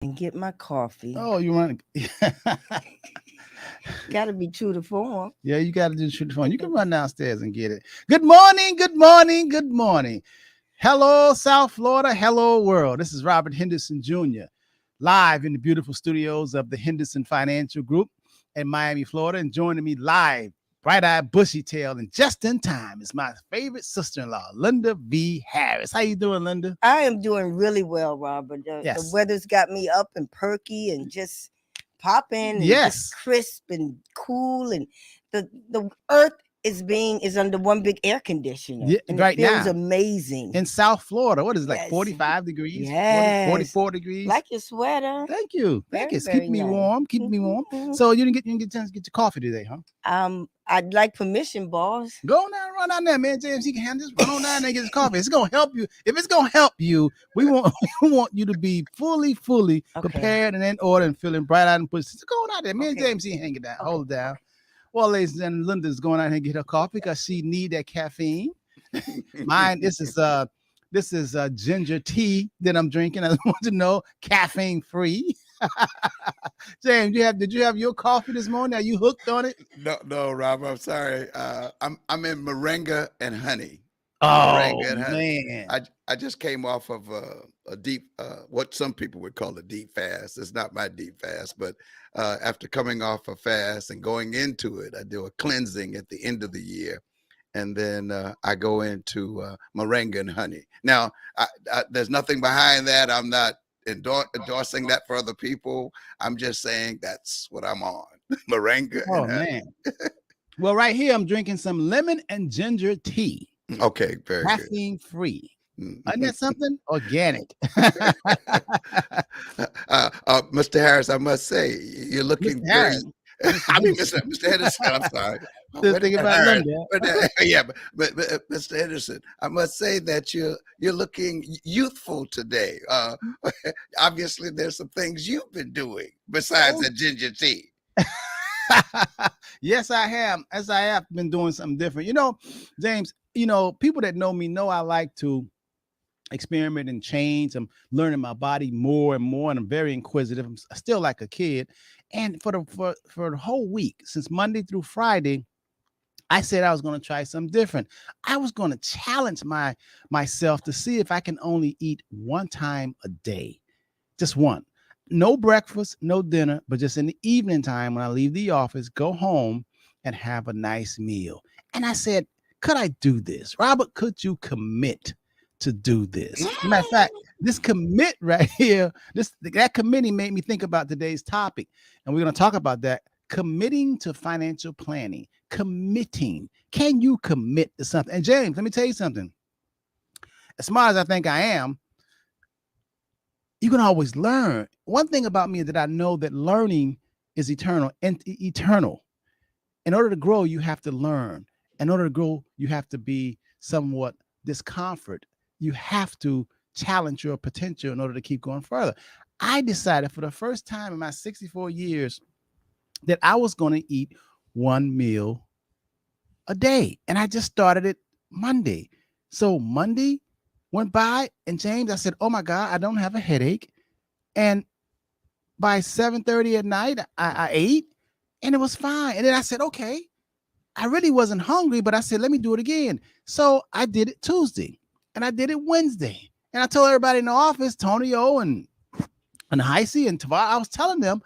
and get my coffee. Oh, you want Got to be true to form. Yeah, you got to do shoot the phone. You can run downstairs and get it. Good morning, good morning, good morning. Hello, South Florida. Hello, world. This is Robert Henderson Jr., live in the beautiful studios of the Henderson Financial Group in Miami, Florida. And joining me live, bright-eyed, bushy-tailed, and just in time is my favorite sister-in-law, Linda V. Harris. How you doing, Linda? I am doing really well, Robert. The Yes. weather's got me up and perky and just popping and just Yes. crisp and cool, and the earth is under one big air conditioner, Yeah, and it right feels now amazing. in South Florida, what is it, like Yes. 45 degrees, 40, Yes. 44 degrees? Like your sweater. Thank you. Thank Very, you. It's very keeping me nice. warm. Keeping me warm. Mhm. So you didn't get a chance to get your coffee today, huh? I'd like permission, boss. Go on down, run down there, man. James, he can handle this. Run on down there and get his coffee. It's gonna help you. If it's gonna help you, we want we want you to be fully Okay. prepared and in order and feeling bright eyed and pushed. So go on out there. Me and Okay. James, he hang it down. Okay. Hold it down. Well, ladies and gentlemen, Linda's going out here and get her coffee because she need that caffeine. Mine, this is ginger tea that I'm drinking. I want to know caffeine free. James, did you have your coffee this morning? Are you hooked on it? No, Robert. I'm sorry. I'm in moringa and honey. Oh Moringa and honey. man. I just came off of a deep, what some people would call a deep fast. It's not my deep fast, but after coming off a fast and going into it, I do a cleansing at the end of the year, and then I go into moringa and honey. Now, there's nothing behind that. I'm not endorsing that for other people. I'm just saying that's what I'm on. Moringa. Oh man. Well, right here I'm drinking some lemon and ginger tea. Okay, very good. Caffeine free. Isn't that something? Organic. Mr. Harris, I must say, you're looking very. I mean, Mr. Henderson, I'm sorry. Just thinking about Linda. But Mr. Henderson, I must say that you're looking youthful today. Obviously, there's some things you've been doing besides the ginger tea. Yes, I have. As I have been doing something different. You know, James, people that know me know I like to experiment and change. I'm learning my body more and more, and I'm very inquisitive. I'm still like a kid. And for the whole week, since Monday through Friday, I said I was going to try something different. I was going to challenge myself to see if I can only eat one time a day, just one. No breakfast, no dinner, but just in the evening time when I leave the office, go home and have a nice meal. And I said, could I do this? Robert, could you commit to do this? Matter of fact, this commit right here, that committee made me think about today's topic. And we're going to talk about that. Committing to financial planning. Committing. Can you commit to something? And James, let me tell you something. As smart as I think I am, you can always learn. One thing about me is that I know that learning is eternal. In order to grow, you have to learn. In order to grow, you have to be somewhat discomfort. You have to challenge your potential in order to keep going further. I decided for the first time in my 64 years that I was going to eat one meal a day. And I just started it Monday. So Monday went by, and James, I said, oh my God, I don't have a headache. And by 7:30 at night, I ate, and it was fine. And then I said, okay, I really wasn't hungry, but I said, let me do it again. So I did it Tuesday, and I did it Wednesday. And I told everybody in the office, Tony O and Heisey and Tavares, I was telling them,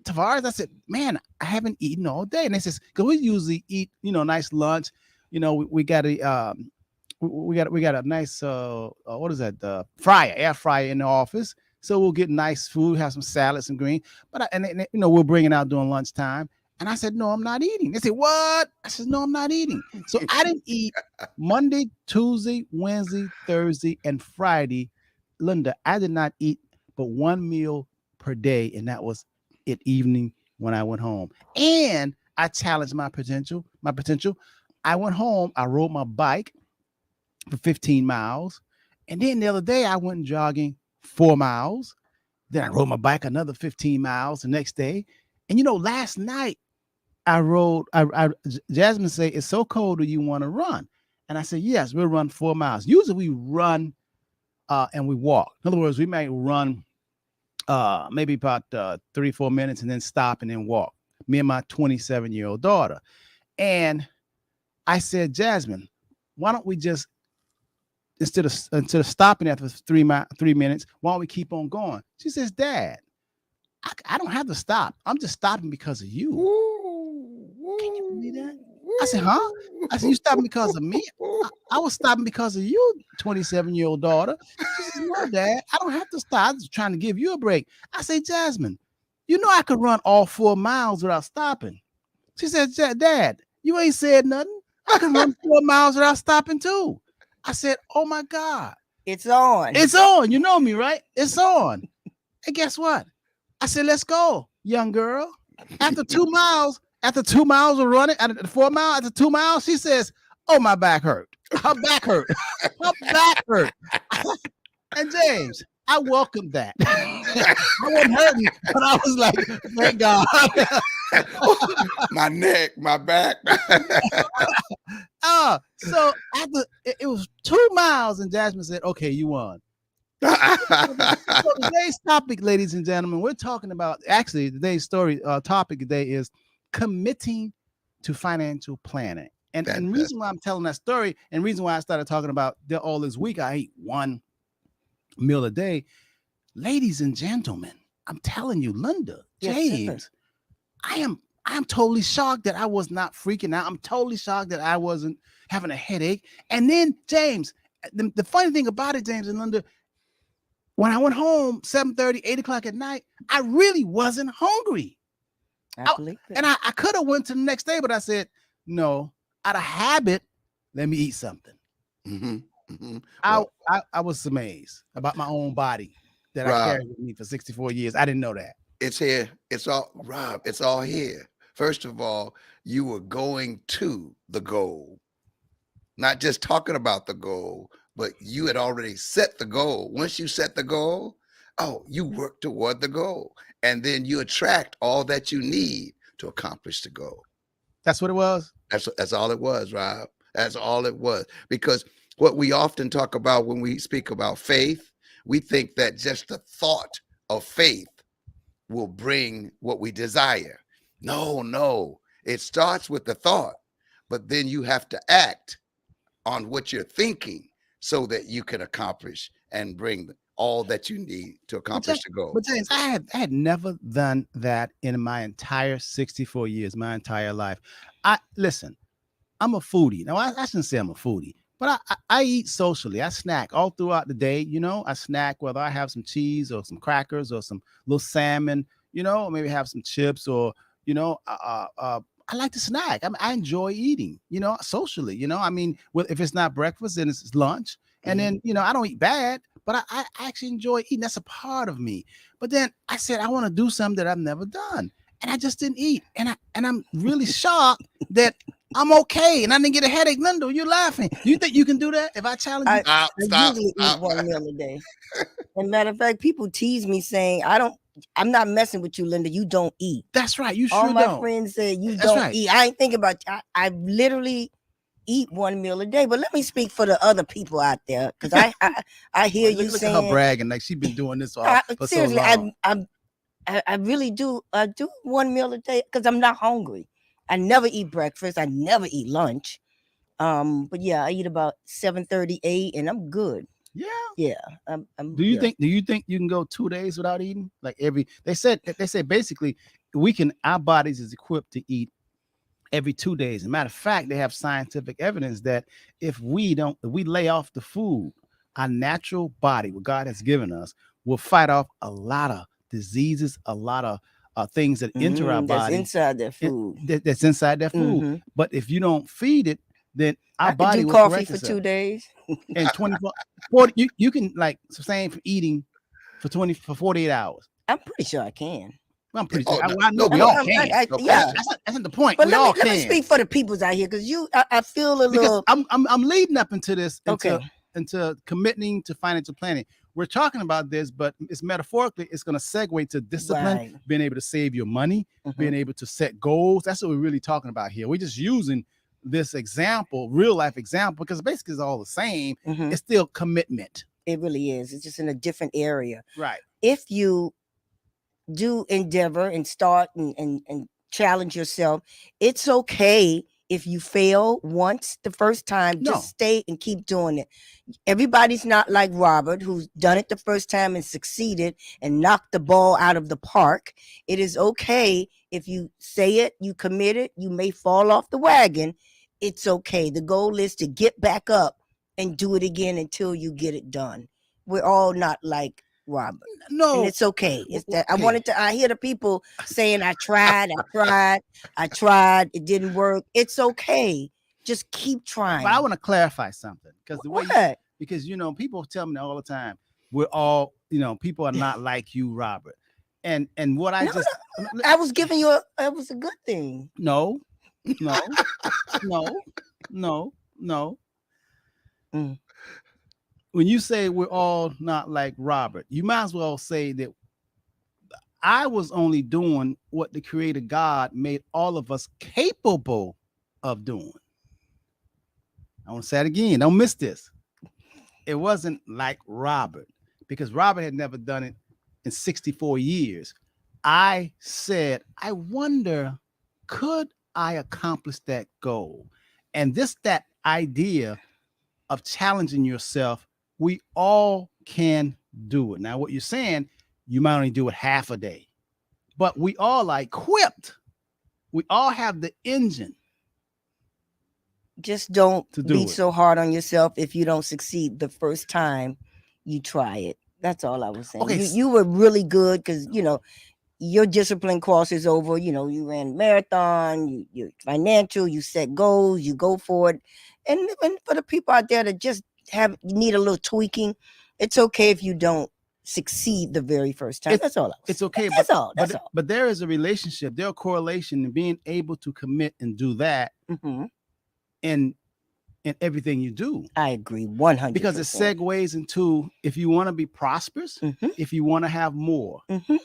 Tavares, I said, man, I haven't eaten all day. And they says, because we usually eat, nice lunch. We got a nice what is that? Air fryer in the office. So we'll get nice food, have some salads and green. But we'll bring it out during lunchtime. And I said, no, I'm not eating. They said, what? I said, no, I'm not eating. So I didn't eat Monday, Tuesday, Wednesday, Thursday, and Friday. Linda, I did not eat but one meal per day. And that was at evening when I went home. And I challenged my potential. I went home, I rode my bike for 15 miles. And then the other day I went jogging 4 miles. Then I rode my bike another 15 miles the next day. And last night I rode, Jasmine said, it's so cold, do you want to run? And I said, yes, we'll run 4 miles. Usually we run and we walk. In other words, we might run maybe about 3-4 minutes, and then stop and then walk. Me and my 27-year-old daughter. And I said, Jasmine, why don't we just instead of stopping after 3 minutes, why don't we keep on going? She says, Dad, I don't have to stop. I'm just stopping because of you. Can you believe that? I said, huh? I said, you stopping because of me? I was stopping because of you, 27-year-old daughter. She says, no, Dad, I don't have to stop. I was trying to give you a break. I say, Jasmine, you know I could run all 4 miles without stopping. She said, Dad, you ain't said nothing. I can run 4 miles without stopping too. I said, oh my God. It's on. It's on. You know me, right? It's on. And guess what? I said, let's go, young girl. After 2 miles of running, at 4 miles, after 2 miles, she says, oh, my back hurt. Her back hurt. Her back hurt. And James, I welcomed that. I wasn't hurting, but I was like, thank God. My neck, my back. So after it was 2 miles, and Jasmine said, okay, you won. So today's topic, ladies and gentlemen, we're talking about, actually today's topic today is committing to financial planning. And the reason why I'm telling that story, and reason why I started talking about all this week, I eat 1 meal a day. Ladies and gentlemen, I'm telling you, Linda, James, yes, I am totally shocked that I was not freaking out. I'm totally shocked that I wasn't having a headache. And then, James, the funny thing about it, James and Linda, when I went home 7:30, 8 o'clock at night, I really wasn't hungry. I could have went to the next day, but I said, no, out of habit, let me eat something. Mm-hmm. Mm-hmm. I was amazed about my own body that I carried with me for 64 years. I didn't know that. It's here. It's all, Rob, it's all here. First of all, you were going to the goal, not just talking about the goal, but you had already set the goal. Once you set the goal, you work toward the goal, and then you attract all that you need to accomplish the goal. That's what it was. That's all it was, Rob. That's all it was. Because what we often talk about when we speak about faith, we think that just the thought of faith will bring what we desire. No. It starts with the thought, but then you have to act on what you're thinking so that you can accomplish and bring all that you need to accomplish the goal. But James, I had never done that in my entire 64 years, my entire life. Listen, I'm a foodie. Now, I shouldn't say I'm a foodie, but I eat socially. I snack all throughout the day. You know, I snack whether I have some cheese or some crackers or some little salmon, you know, maybe have some chips or, you know, I like to snack. I enjoy eating, you know, socially, you know, I mean, if it's not breakfast, then it's lunch. And then, you know, I don't eat bad, but I actually enjoy eating. That's a part of me. But then I said, I want to do something that I've never done. And I just didn't eat. And I'm really shocked that I'm okay. And I didn't get a headache. Linda, you're laughing. You think you can do that? If I challenge you? I usually eat 1 meal a day. As a matter of fact, people tease me saying, I'm not messing with you, Linda. You don't eat. That's right. You sure All my don't. friends say you don't eat. I ain't thinking about you. I literally eat 1 meal a day. But let me speak for the other people out there, because I hear you saying, look at her bragging like she's been doing this for seriously, so long. I really do. I do 1 meal a day because I'm not hungry. I never eat breakfast. I never eat lunch. But yeah, I eat about 7:30, 8, and I'm good. Yeah. Do you think you can go 2 days without eating? Like they said basically our bodies is equipped to eat every 2 days. As a matter of fact, they have scientific evidence that if we lay off the food, our natural body, what God has given us, will fight off a lot of diseases, a lot of things that enter our body. That's inside their food. That's inside their food. Mm-hmm. But if you don't feed it, then our body will coffee for 2 days. And 40, you can like sustain for eating for 48 hours. I'm pretty sure I can. I'm pretty sure. I know we all can. Yeah, that's not the point. But let me speak for the peoples out here, because I feel a little. I'm leading up into this. Into committing to financial planning. We're talking about this, but it's metaphorically, it's going to segue to discipline, being able to save your money, being able to set goals. That's what we're really talking about here. We're just using this example, real life example, because basically it's all the same. It's still commitment. It really is. It's just in a different area. Right. If you do endeavor and start and challenge yourself. It's okay if you fail once the first time. No. Just stay and keep doing it. Everybody's not like Robert, who's done it the first time and succeeded and knocked the ball out of the park. It is okay if you say it, you commit it, you may fall off the wagon. It's okay. The goal is to get back up and do it again until you get it done. We're all not like Robert. No, And it's okay. It's that okay. I hear the people saying, I tried, it didn't work. It's okay. Just keep trying. But I want to clarify something, because the way What? because people tell me all the time, we're all, people are not like you, Robert. And what I No, just I was giving you it was a good thing. no, no, no. Mm. When you say we're all not like Robert, you might as well say that I was only doing what the Creator God made all of us capable of doing. I want to say it again. Don't miss this. It wasn't like Robert, because Robert had never done it in 64 years. I said, I wonder, could I accomplish that goal? And that idea of challenging yourself, we all can do it. Now, what you're saying, you might only do it half a day, but we all are equipped. We all have the engine. Just don't be it. so hard on yourself if you don't succeed the first time you try it. That's all I was saying. Okay. You were really good because, your discipline crosses over. You ran marathon, you're financial, you set goals, you go for it. And for the people out there that just need a little tweaking, it's okay if you don't succeed the very first time. That's all. It's okay. That's all. But there is a relationship, there a correlation in being able to commit and do that. Mm-hmm. in everything you do. I agree 100%. Because it segues into, if you want to be prosperous, mm-hmm. if you want to have more, mm-hmm.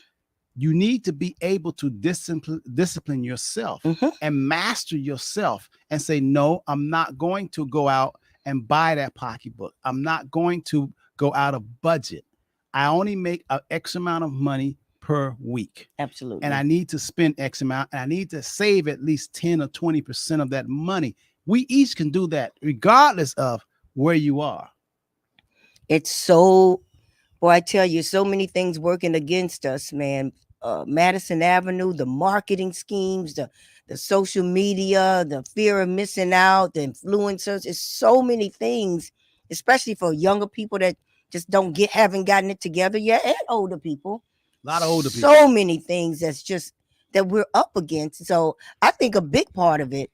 you need to be able to discipline yourself mm-hmm. and master yourself and say, no, I'm not going to go out and buy that pocketbook. I'm not going to go out of budget. I only make an X amount of money per week. Absolutely. And I need to spend X amount, and I need to save at least 10 or 20% of that money. We each can do that regardless of where you are. It's so, boy, I tell you, so many things working against us, man. Madison Avenue, the marketing schemes, the social media, the fear of missing out, the influencers. It's so many things, especially for younger people that just haven't gotten it together yet, and older people. A lot of older people. So many things that we're up against. So I think a big part of it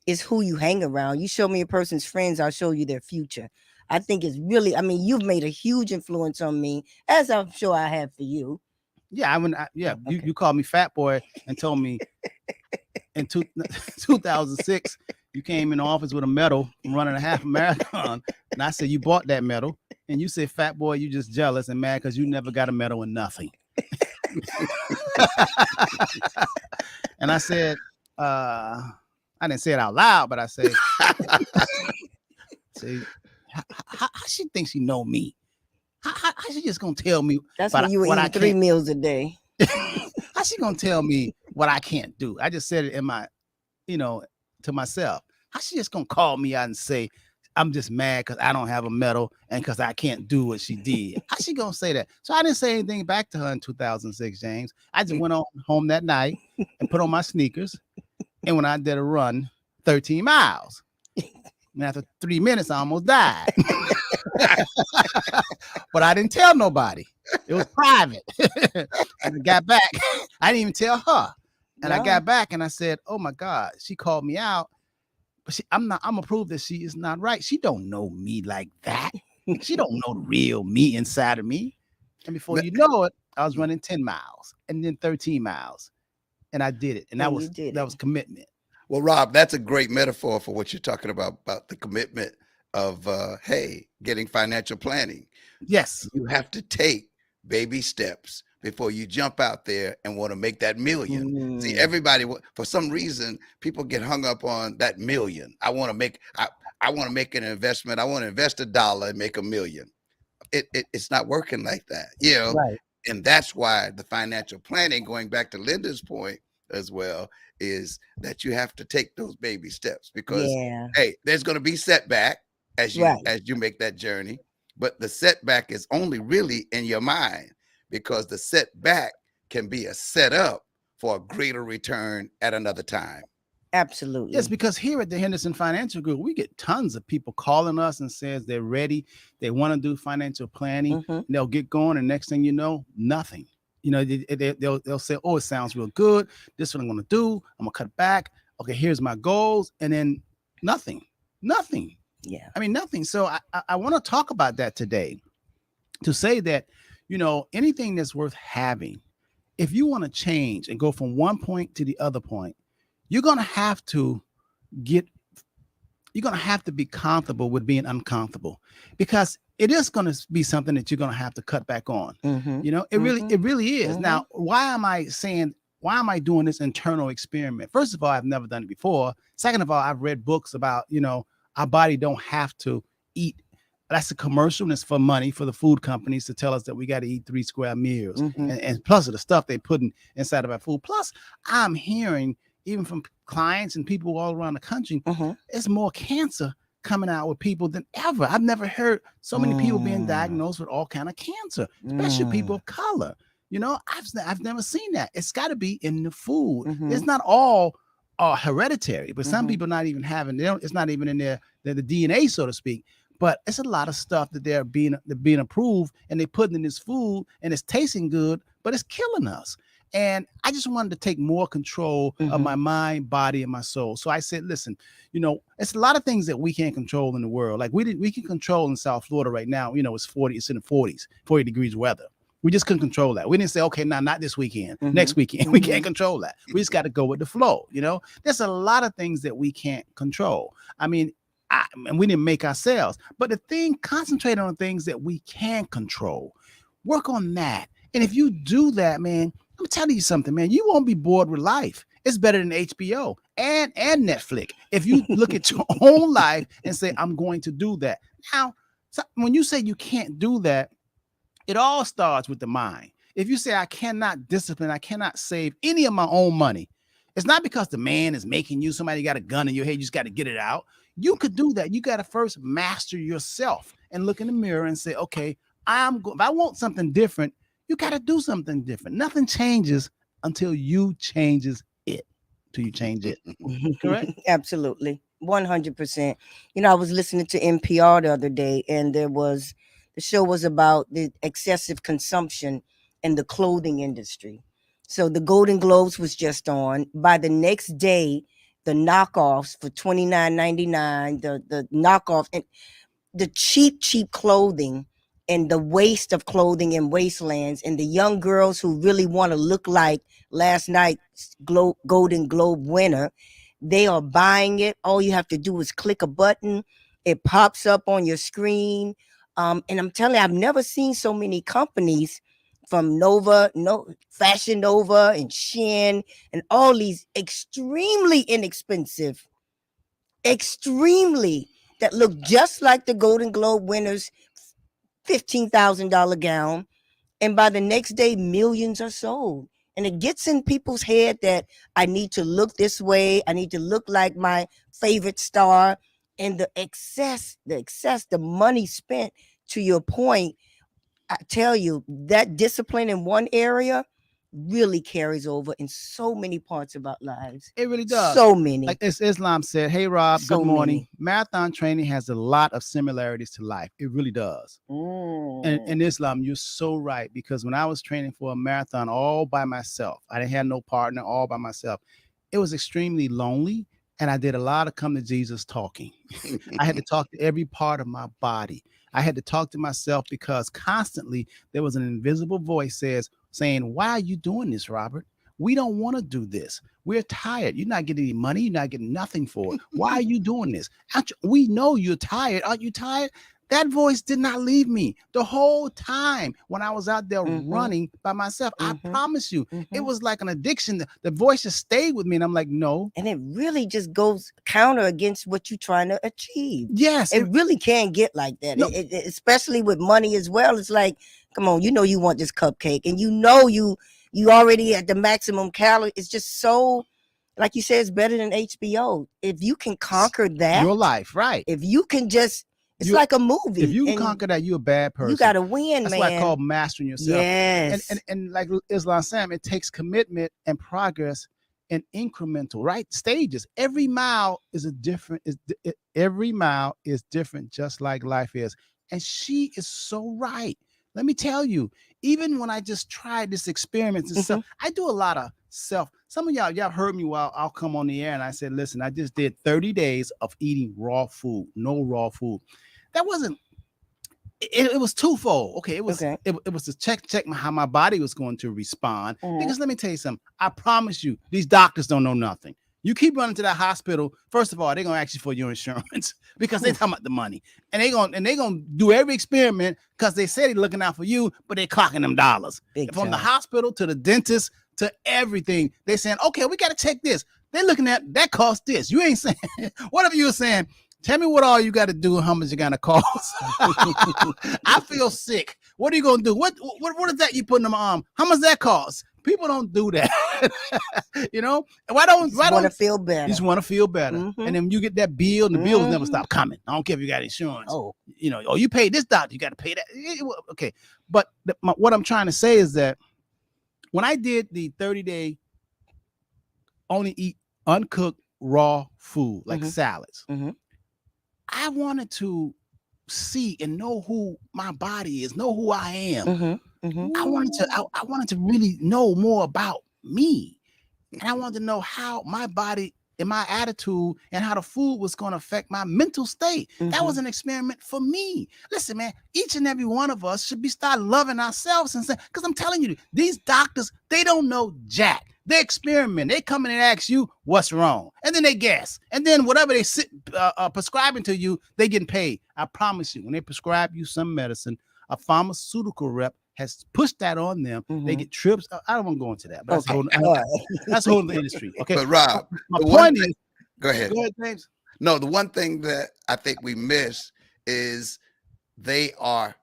is who you hang around. You show me a person's friends, I'll show you their future. I think it's really, you've made a huge influence on me, as I'm sure I have for you. Yeah, okay. You called me fat boy and told me in 2006 you came in the office with a medal from running a half marathon, and I said, you bought that medal, and you said, fat boy, you just jealous and mad because you never got a medal in nothing. And I said, I didn't say it out loud, but I said, how she thinks she know me? How she just gonna tell me? That's when you were eating 3 meals a day. How she gonna tell me what I can't do? I just said it in my, to myself. How she just gonna call me out and say, I'm just mad because I don't have a medal and because I can't do what she did? How she gonna say that? So I didn't say anything back to her in 2006, James. I just went home that night and put on my sneakers. And when I did a run, 13 miles. And after 3 minutes, I almost died. But I didn't tell nobody. It was private. And I got back. I didn't even tell her. And I got back and I said, oh my God, she called me out. But I'm gonna prove that she is not right. She don't know me like that. She don't know the real me inside of me. And before you know it, I was running 10 miles and then 13 miles. And I did it. And that was commitment. Well, Rob, that's a great metaphor for what you're talking about the commitment of, getting financial planning. Yes. You have to take baby steps before you jump out there and want to make that million. Mm. See, everybody, for some reason, people get hung up on that million. I want to make an investment. I want to invest $1 and make $1 million. It's not working like that. Right. And that's why the financial planning, going back to Linda's point as well, is that you have to take those baby steps, because Yeah. hey, there's going to be setback as Right. you make that journey, but the setback is only really in your mind, because the setback can be a setup for a greater return at another time. Absolutely. Yes, because here at the Henderson Financial Group, we get tons of people calling us and says they're ready, they want to do financial planning, Mhm. and they'll get going, and next thing you know, nothing. You know, they'll say, "Oh, it sounds real good. This is what I'm going to do. I'm going to cut back. Okay, here's my goals," and then nothing. Yeah. I mean, nothing. So I want to talk about that today, to say that, you know, anything that's worth having, if you want to change and go from one point to the other point, you're going to have to be comfortable with being uncomfortable, because it is going to be something that you're going to have to cut back on. Mhm. You know, it really is. Mhm. Now, why am I doing this internal experiment? First of all, I've never done it before. Second of all, I've read books about, you know, our body don't have to eat. That's a commercial, and it's for money, for the food companies to tell us that we got to eat 3 square meals. Mhm. And plus of the stuff they put inside of our food. Plus, I'm hearing even from clients and people all around the country, Mhm. it's more cancer coming out with people than ever. I've never heard so many people being diagnosed with all kind of cancer, especially people of color. You know, I've never seen that. It's got to be in the food. Mhm. It's not all hereditary, but some Mhm. people not even having. It's not even in the DNA, so to speak. But it's a lot of stuff that they're being approved, and they putting in this food, and it's tasting good, but it's killing us. And I just wanted to take more control of my mind, body, and my soul. So I said, listen, you know, it's a lot of things that we can't control in the world. Like we can control in South Florida right now, you know, it's in the 40s, 40 degrees weather. We just couldn't control that. We didn't say, okay, now not this weekend, next weekend. We can't control that. We just got to go with the flow. You know, there's a lot of things that we can't control. I mean, and we didn't make ourselves. But the thing, concentrate on things that we can control. Work on that. And if you do that, man, I'm telling you something, man, you won't be bored with life. It's better than HBO and Netflix. If you look at your own life and say, I'm going to do that. Now, when you say you can't do that, it all starts with the mind. If you say, I cannot discipline, I cannot save any of my own money, it's not because the man is making you, somebody got a gun in your head, you just got to get it out. You could do that. You got to first master yourself and look in the mirror and say, okay, if I want something different, you got to do something different. Nothing changes until you changes it. Till you change it. Correct? Absolutely. 100%. You know, I was listening to NPR the other day, and the show was about the excessive consumption in the clothing industry. So the Golden Globes was just on. By the next day, the knockoffs for $29.99, the knockoff and the cheap clothing and the waste of clothing in wastelands, and the young girls who really want to look like last night's Golden Globe winner, they are buying it. All you have to do is click a button. It pops up on your screen. And I'm telling you, I've never seen so many companies from Fashion Nova and Shein and all these extremely inexpensive, that look just like the Golden Globe winners $15,000 gown, and by the next day millions are sold. And it gets in people's head that I need to look this way, I need to look like my favorite star, and the money spent. To your point, I tell you, that discipline in one area really carries over in so many parts of our lives. It really does. So many. Like Islam said, hey, Rob, So good morning. many. Marathon training has a lot of similarities to life. It really does. And Islam, you're so right, because when I was training for a marathon all by myself, I didn't have no partner, all by myself. It was extremely lonely, and I did a lot of come to Jesus talking. I had to talk to every part of my body. I had to talk to myself, because constantly there was an invisible voice saying, why are you doing this, Robert? We don't want to do this. We're tired. You're not getting any money. You're not getting nothing for it. Why are you doing this? We know you're tired. Aren't you tired? That voice did not leave me the whole time when I was out there running by myself. I promise you, it was like an addiction. The voice just stayed with me, and I'm like, no. And it really just goes counter against what you're trying to achieve. Yes. It really can get like that, No. especially with money as well. It's like, Come on, you know you want this cupcake, and you know you already at the maximum calorie. It's just so, like you said, it's better than HBO. If you can conquer that, Your life, right? if you can just, it's You- like a movie. If you can and conquer that, you're a bad person. you got to win, That's man. why I call mastering yourself. Yes. And like Islam Sam, it takes commitment and progress and incremental, right? Stages. Every mile is a different, every mile is different, just like life is. And she is so right. Let me tell you, even when I just tried this experiment, I do a lot of self. Some of y'all heard me while I'll come on the air and I said, listen, I just did 30 days of eating raw food, no raw food. That wasn't, it was twofold. Okay, it was to check how my body was going to respond. Because let me tell you something. I promise you, these doctors don't know nothing. You keep running to that hospital. First of all, they're gonna ask you for your insurance because they're talking about the money, and they're gonna do every experiment because they say they're looking out for you, but they're clocking them dollars. From the hospital to the dentist to everything, they're saying, okay, we got to check this. They're looking at that cost this. You ain't saying whatever you're saying. Tell me what all you got to do and how much you're gonna cost. I feel sick. What are you gonna do? What is that you put in my arm? How much that cost? People don't do that. You know? Why don't want to feel better? You just want to feel better. And then you get that bill, and the bills never stop coming. I don't care if you got insurance. You know, you paid this doctor, you got to pay that. Okay. But what I'm trying to say is that when I did the 30-day only eat uncooked raw food like salads, I wanted to see and know who my body is, know who I am. I wanted to really know more about me. And I wanted to know how my body and my attitude and how the food was going to affect my mental state. That was an experiment for me. Listen, man, each and every one of us should start loving ourselves and saying, because I'm telling you, these doctors, they don't know jack. They experiment. They come in and ask you what's wrong, and then they guess, and then whatever they prescribing to you, they getting paid. I promise you, when they prescribe you some medicine, a pharmaceutical rep has pushed that on them. They get trips. I don't want to go into that, but that's a whole industry. Okay, but Rob, my point is, go ahead, James. No, the one thing that I think we miss is they are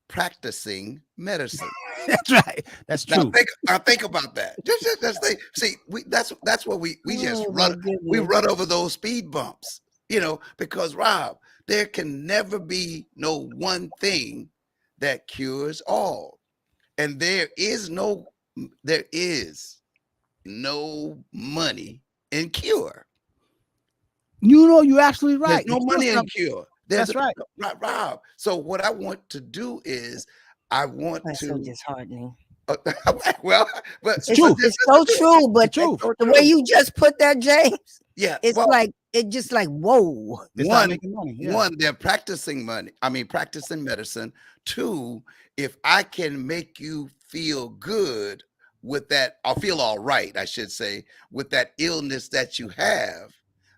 practicing medicine. That's right. That's true. Now think about that. Just think. See, that's what we just run. We run over those speed bumps, you know, because Rob, there can never be no one thing that cures all, and there is no money in cure. You know, you're absolutely right. There's no money in cure. That's right, Rob. So what I want to do is, that's so disheartening. Well, but it's so true. But the way you just put that, James, it's just like whoa. One, they're practicing practicing medicine. Two, if I can make you feel good with that, I'll feel all right, I should say, with that illness that you have,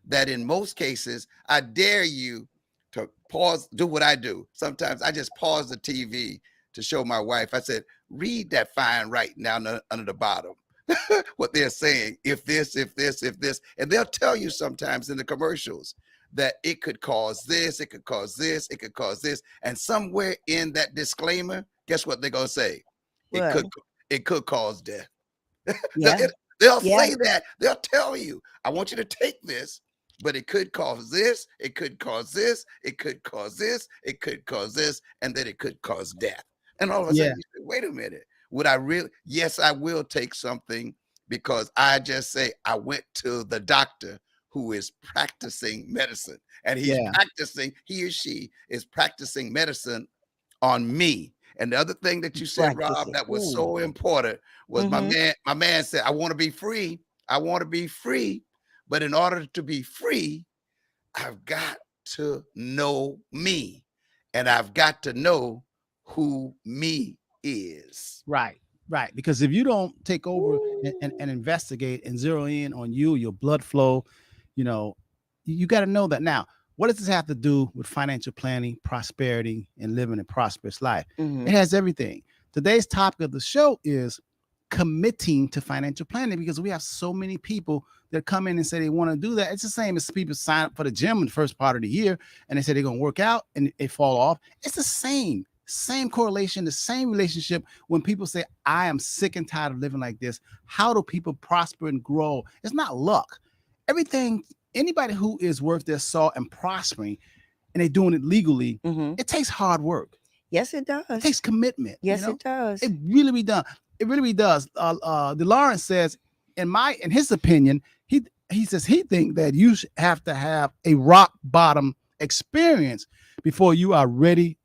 that in most cases, I dare you to pause, do what I do. Sometimes I just pause the TV to show my wife. I said, read that fine writing down under the bottom. What they're saying, if this, and they'll tell you sometimes in the commercials that it could cause this, it could cause this, it could cause this. And somewhere in that disclaimer, guess what they're going to say? It could cause death. They'll say that. They'll tell you, I want you to take this, but it could cause this, it could cause this, it could cause this, it could cause this, and then it could cause death. And all of a sudden, you say, wait a minute. Would I really? Yes, I will take something, because I just say I went to the doctor who is practicing medicine, and he or she is practicing medicine on me. And the other thing that you said, Rob, that was so important was my man said, I want to be free. I want to be free. But in order to be free, I've got to know me, and I've got to know who me is. Right. Because if you don't take over and investigate and zero in on you, your blood flow, you know, you got to know that. Now, what does this have to do with financial planning, prosperity, and living a prosperous life? It has everything. Today's topic of the show is committing to financial planning, because we have so many people that come in and say they want to do that. It's the same as people sign up for the gym in the first part of the year and they say they're going to work out and they fall off. It's the same. Same correlation, the same relationship when people say, I am sick and tired of living like this. How do people prosper and grow? It's not luck. Everything, anybody who is worth their salt and prospering and they're doing it legally, it takes hard work. Yes, it does. It takes commitment. Yes, it does. It really does. It really does. DeLawrence says, in his opinion, he says he thinks that you have to have a rock bottom experience before you are ready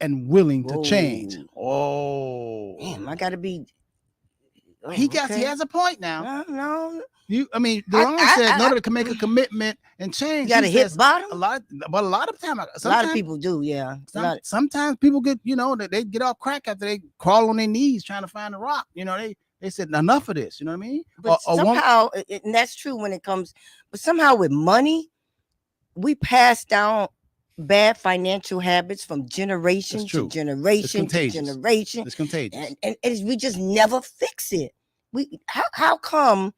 and willing to change. Oh, damn! I gotta be. He has a point now. No. DeLawrence said in order to make a commitment and change, you gotta hit bottom. A lot of time. A lot of people do. Yeah. Sometimes people get, they get off crack after they crawl on their knees trying to find a rock. They said enough of this. You know what I mean? But somehow, and that's true when it comes. But somehow with money, we pass down bad financial habits from generation to generation to generation. It's contagious, and we just never fix it. How come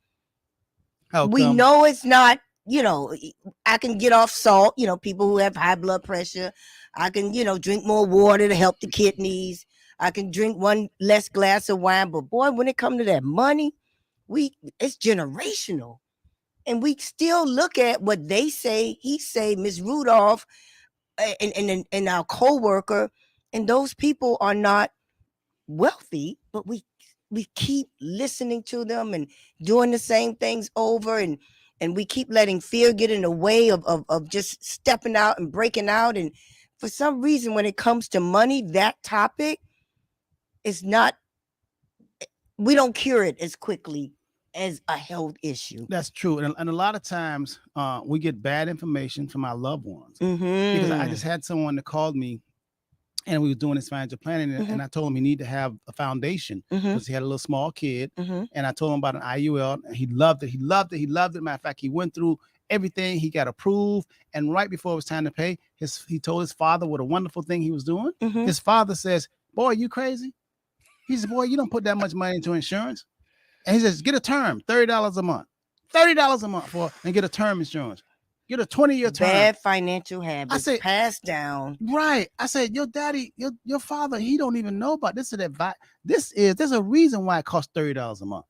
we know it's not? I can get off salt. People who have high blood pressure, I can drink more water to help the kidneys. I can drink one less glass of wine. But boy, when it comes to that money, it's generational. And we still look at what they say, Ms. Rudolph, and our co-worker, and those people are not wealthy, but we keep listening to them and doing the same things over, and we keep letting fear get in the way of just stepping out and breaking out. And for some reason, when it comes to money, that topic is not, we don't cure it as quickly as a health issue. That's true. And a lot of times we get bad information from our loved ones. Because I just had someone that called me and we were doing this financial planning, and I told him he needed to have a foundation because he had a little small kid. And I told him about an IUL, and he loved it. Matter of fact, he went through everything. He got approved. And right before it was time to pay, he told his father what a wonderful thing he was doing. His father says, "Boy, you crazy?" He says, "Boy, you don't put that much money into insurance." And he says, "Get a term, $30 a month. $30 a month and get a term insurance. Get a 20-year term." Bad financial habits passed down. Right. I said, your daddy, your father, he don't even know about this. There's a reason why it costs $30 a month.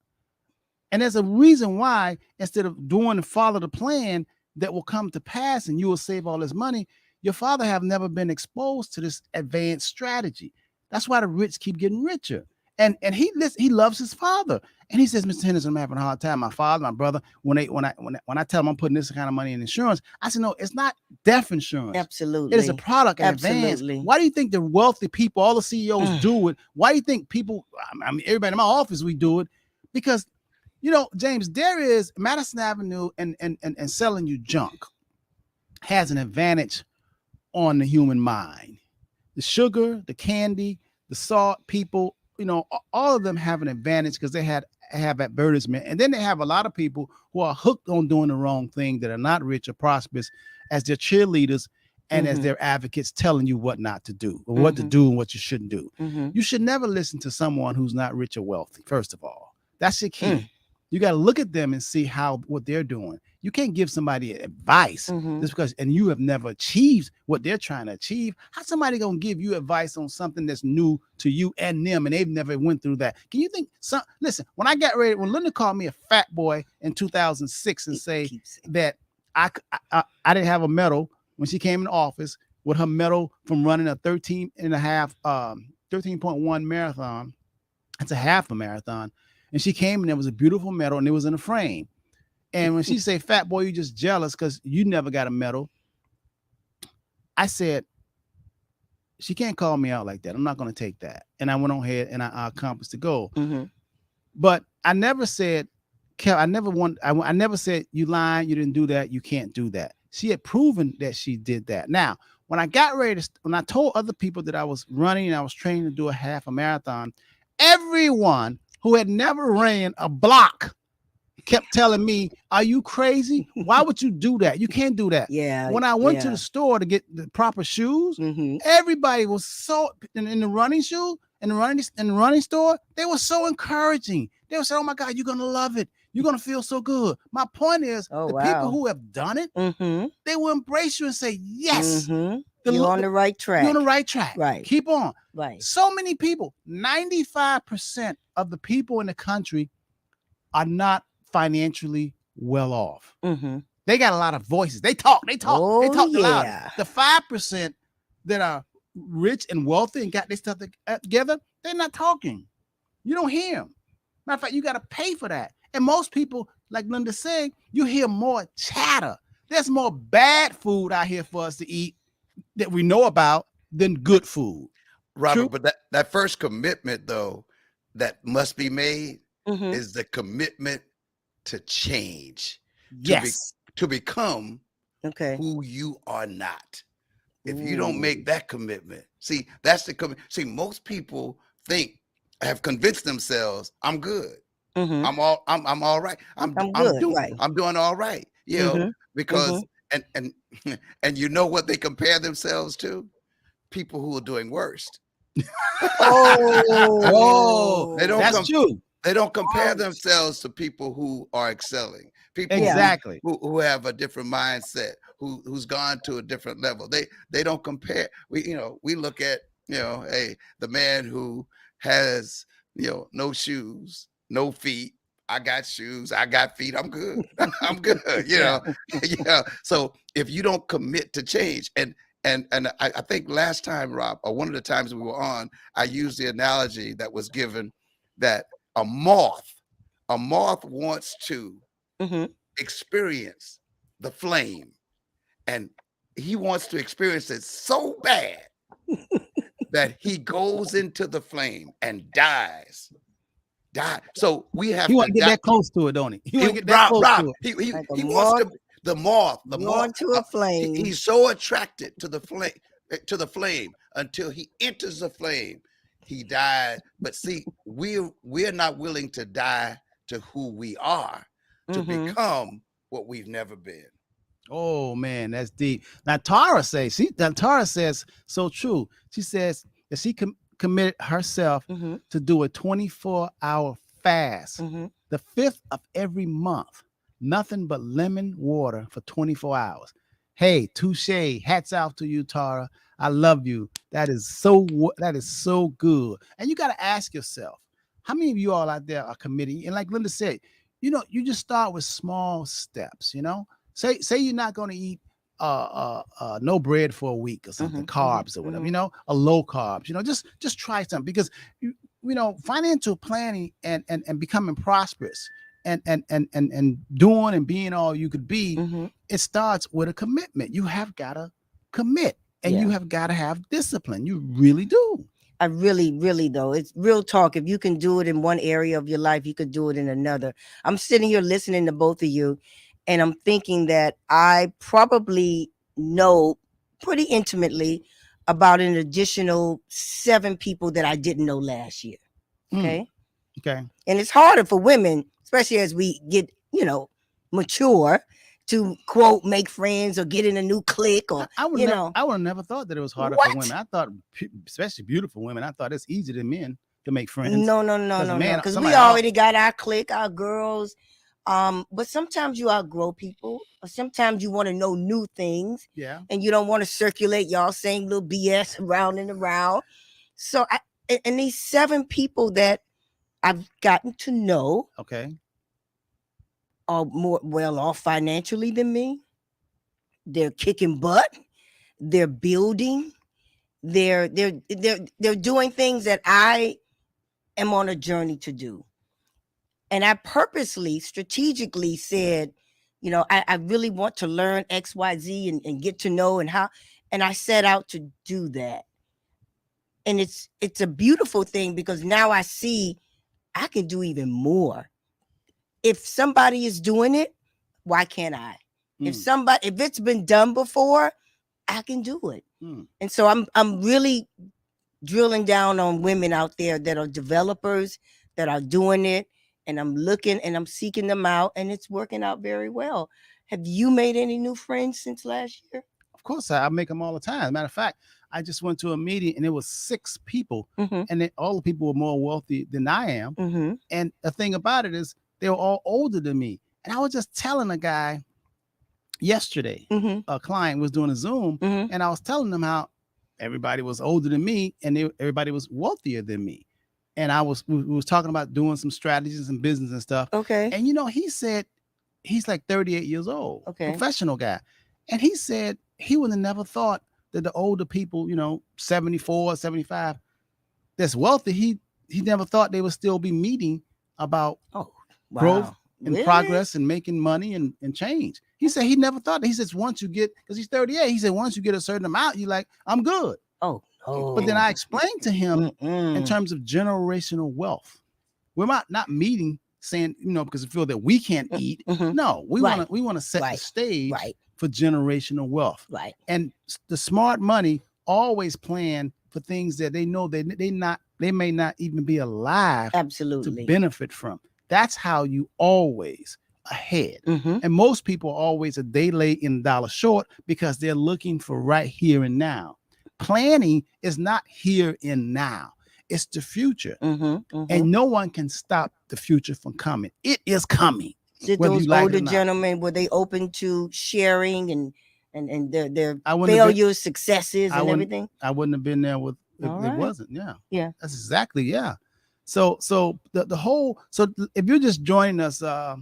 And there's a reason why, instead of doing and follow the plan that will come to pass and you will save all this money, your father have never been exposed to this advanced strategy. That's why the rich keep getting richer. And he loves his father. And he says, "Mr. Henderson, I'm having a hard time. My father, my brother, when I tell them I'm putting this kind of money in insurance," I said, "No, it's not death insurance. Absolutely. It is a product in advance." Why do you think the wealthy people, all the CEOs do it? Why do you think people, everybody in my office, we do it? Because, James, there is Madison Avenue and selling you junk has an advantage on the human mind. The sugar, the candy, the salt, people, all of them have an advantage because they have advertisement. And then they have a lot of people who are hooked on doing the wrong thing that are not rich or prosperous as their cheerleaders and as their advocates telling you what not to do or what to do and what you shouldn't do. You should never listen to someone who's not rich or wealthy, first of all. That's your key. You got to look at them and see what they're doing. You can't give somebody advice just because, and you have never achieved what they're trying to achieve. How's somebody going to give you advice on something that's new to you and them, and they've never went through that? Can you think? Listen, when Linda called me a fat boy in 2006 and say that I didn't have a medal when she came in office with her medal from running a 13.1 marathon. It's a half a marathon. And she came and there was a beautiful medal and it was in a frame. And when she say, "Fat boy, you just jealous because you never got a medal," I said, she can't call me out like that. I'm not going to take that. And I went on ahead and I accomplished the goal. But I never said, I never said, "You lying, you didn't do that, you can't do that." She had proven that she did that. Now, when I got ready when I told other people that I was running and I was training to do a half a marathon, everyone who had never ran a block kept telling me, "Are you crazy? Why would you do that? You can't do that." Yeah. When I went to the store to get the proper shoes, everybody was so in the running shoe in the running store. They were so encouraging. They were saying, "Oh my God, you're gonna love it. You're gonna feel so good." My point is, people who have done it, they will embrace you and say, "Yes, You're on the right track. You're on the right track. Right. Keep on. Right. So many people, 95% of the people in the country are not financially well off. Mm-hmm. They got a lot of voices. They talk the loud. Yeah. The 5% that are rich and wealthy and got their stuff together, they're not talking. You don't hear them. Matter of fact, you got to pay for that. And most people, like Linda said, you hear more chatter. There's more bad food out here for us to eat that we know about than good food. Robert, True. but that first commitment, though, that must be made Mm-hmm. is the commitment to change, Yes. to become Okay. who you are not. If you don't make that commitment, see, that's the commitment. See, most people have convinced themselves, I'm good. Mm-hmm. I'm all right. I'm good, doing right. I'm doing all right. You know, because and and you know what they compare themselves to? People who are doing worst. Oh, They don't that's true. They don't compare themselves to people who are excelling. People Exactly. who have a different mindset, who's gone to a different level. They don't compare. We look at, hey, the man who has, no shoes, no feet. I got shoes, I got feet, I'm good. I'm good, Yeah. So if you don't commit to change, and I think last time, Rob, or one of the times we were on, I used the analogy that was given that a moth wants to experience the flame, and he wants to experience it so bad that he goes into the flame and dies. So we have He want to to get that close to it, don't he? He want to get that close to it. He Like a wants to the moth Going to a flame. He's so attracted to the flame until he enters the flame. He died. But see, we're not willing to die to who we are, to become what we've never been. Oh man, that's deep. Now Tara says so true. She says that she committed herself to do a 24-hour fast, the 5th of every month, nothing but lemon water for 24 hours. Hey, touche, hats off to you, Tara. I love you. That is so good. And you got to ask yourself, how many of you all out there are committing? And like Linda said, you just start with small steps. Say you're not going to eat no bread for a week or something, carbs or whatever, a low carbs, just try something, because financial planning and becoming prosperous and doing and being all you could be, it starts with a commitment. You have got to commit, and you have got to have discipline. You really do. I really, really, though, it's real talk. If you can do it in one area of your life, you could do it in another. I'm sitting here listening to both of you, and I'm thinking that I probably know pretty intimately about an additional 7 people that I didn't know last year. Okay. Okay. And it's harder for women, especially as we get, mature, to quote, make friends or get in a new clique, or I would have never thought that it was harder for women. I thought, especially beautiful women, I thought it's easier than men to make friends. No. Because we already got our clique, our girls. But sometimes you outgrow people, or sometimes you want to know new things. Yeah. And you don't want to circulate y'all same little BS around and around. So and these 7 people that I've gotten to know, okay, are more well off financially than me. They're kicking butt. They're building. They're doing things that I am on a journey to do. And I purposely, strategically said, I really want to learn X, Y, Z and get to know and how. And I set out to do that. And it's a beautiful thing, because now I see I can do even more. If somebody is doing it, why can't I? If it's been done before, I can do it. And so I'm really drilling down on women out there that are developers, that are doing it. And I'm looking and I'm seeking them out, and it's working out very well. Have you made any new friends since last year? Of course, I make them all the time. As a matter of fact, I just went to a meeting and it was 6 people, and all the people were more wealthy than I am. And the thing about it is, they were all older than me. And I was just telling a guy, yesterday, Mm-hmm. a client was doing a Zoom, Mm-hmm. and I was telling them how everybody was older than me and everybody was wealthier than me. And we was talking about doing some strategies and business and stuff. Okay. And he said he's like 38 years old, Okay. professional guy. And he said he would have never thought that the older people, 74, 75, that's wealthy, he never thought they would still be meeting about Oh, growth wow. and Really? progress and making money and change. He said he never thought that. He says once you get, because he's 38, he said once you get a certain amount, you're like, I'm good. Oh, no. But then I explained to him in Mm-mm. terms of generational wealth. We're not meeting saying, because we feel that we can't eat. Mhm. No, we Right. want to set the Right. stage Right. for generational wealth. Right. And the smart money always plan for things that they know they may not even be alive Absolutely. to benefit from. That's how you always ahead. Mm-hmm. And most people are always a day late and a dollar short because they're looking for right here and now. Planning is not here and now. It's the future. Mm-hmm. Mm-hmm. And no one can stop the future from coming. It is coming. Did whether those you like it or older not. gentlemen, were they open to sharing and their I wouldn't have been- failures, successes, I and wouldn't- everything? I wouldn't have been there with if All it right. wasn't. Yeah. Yeah. That's exactly, yeah. So the whole, so if you're just joining us, look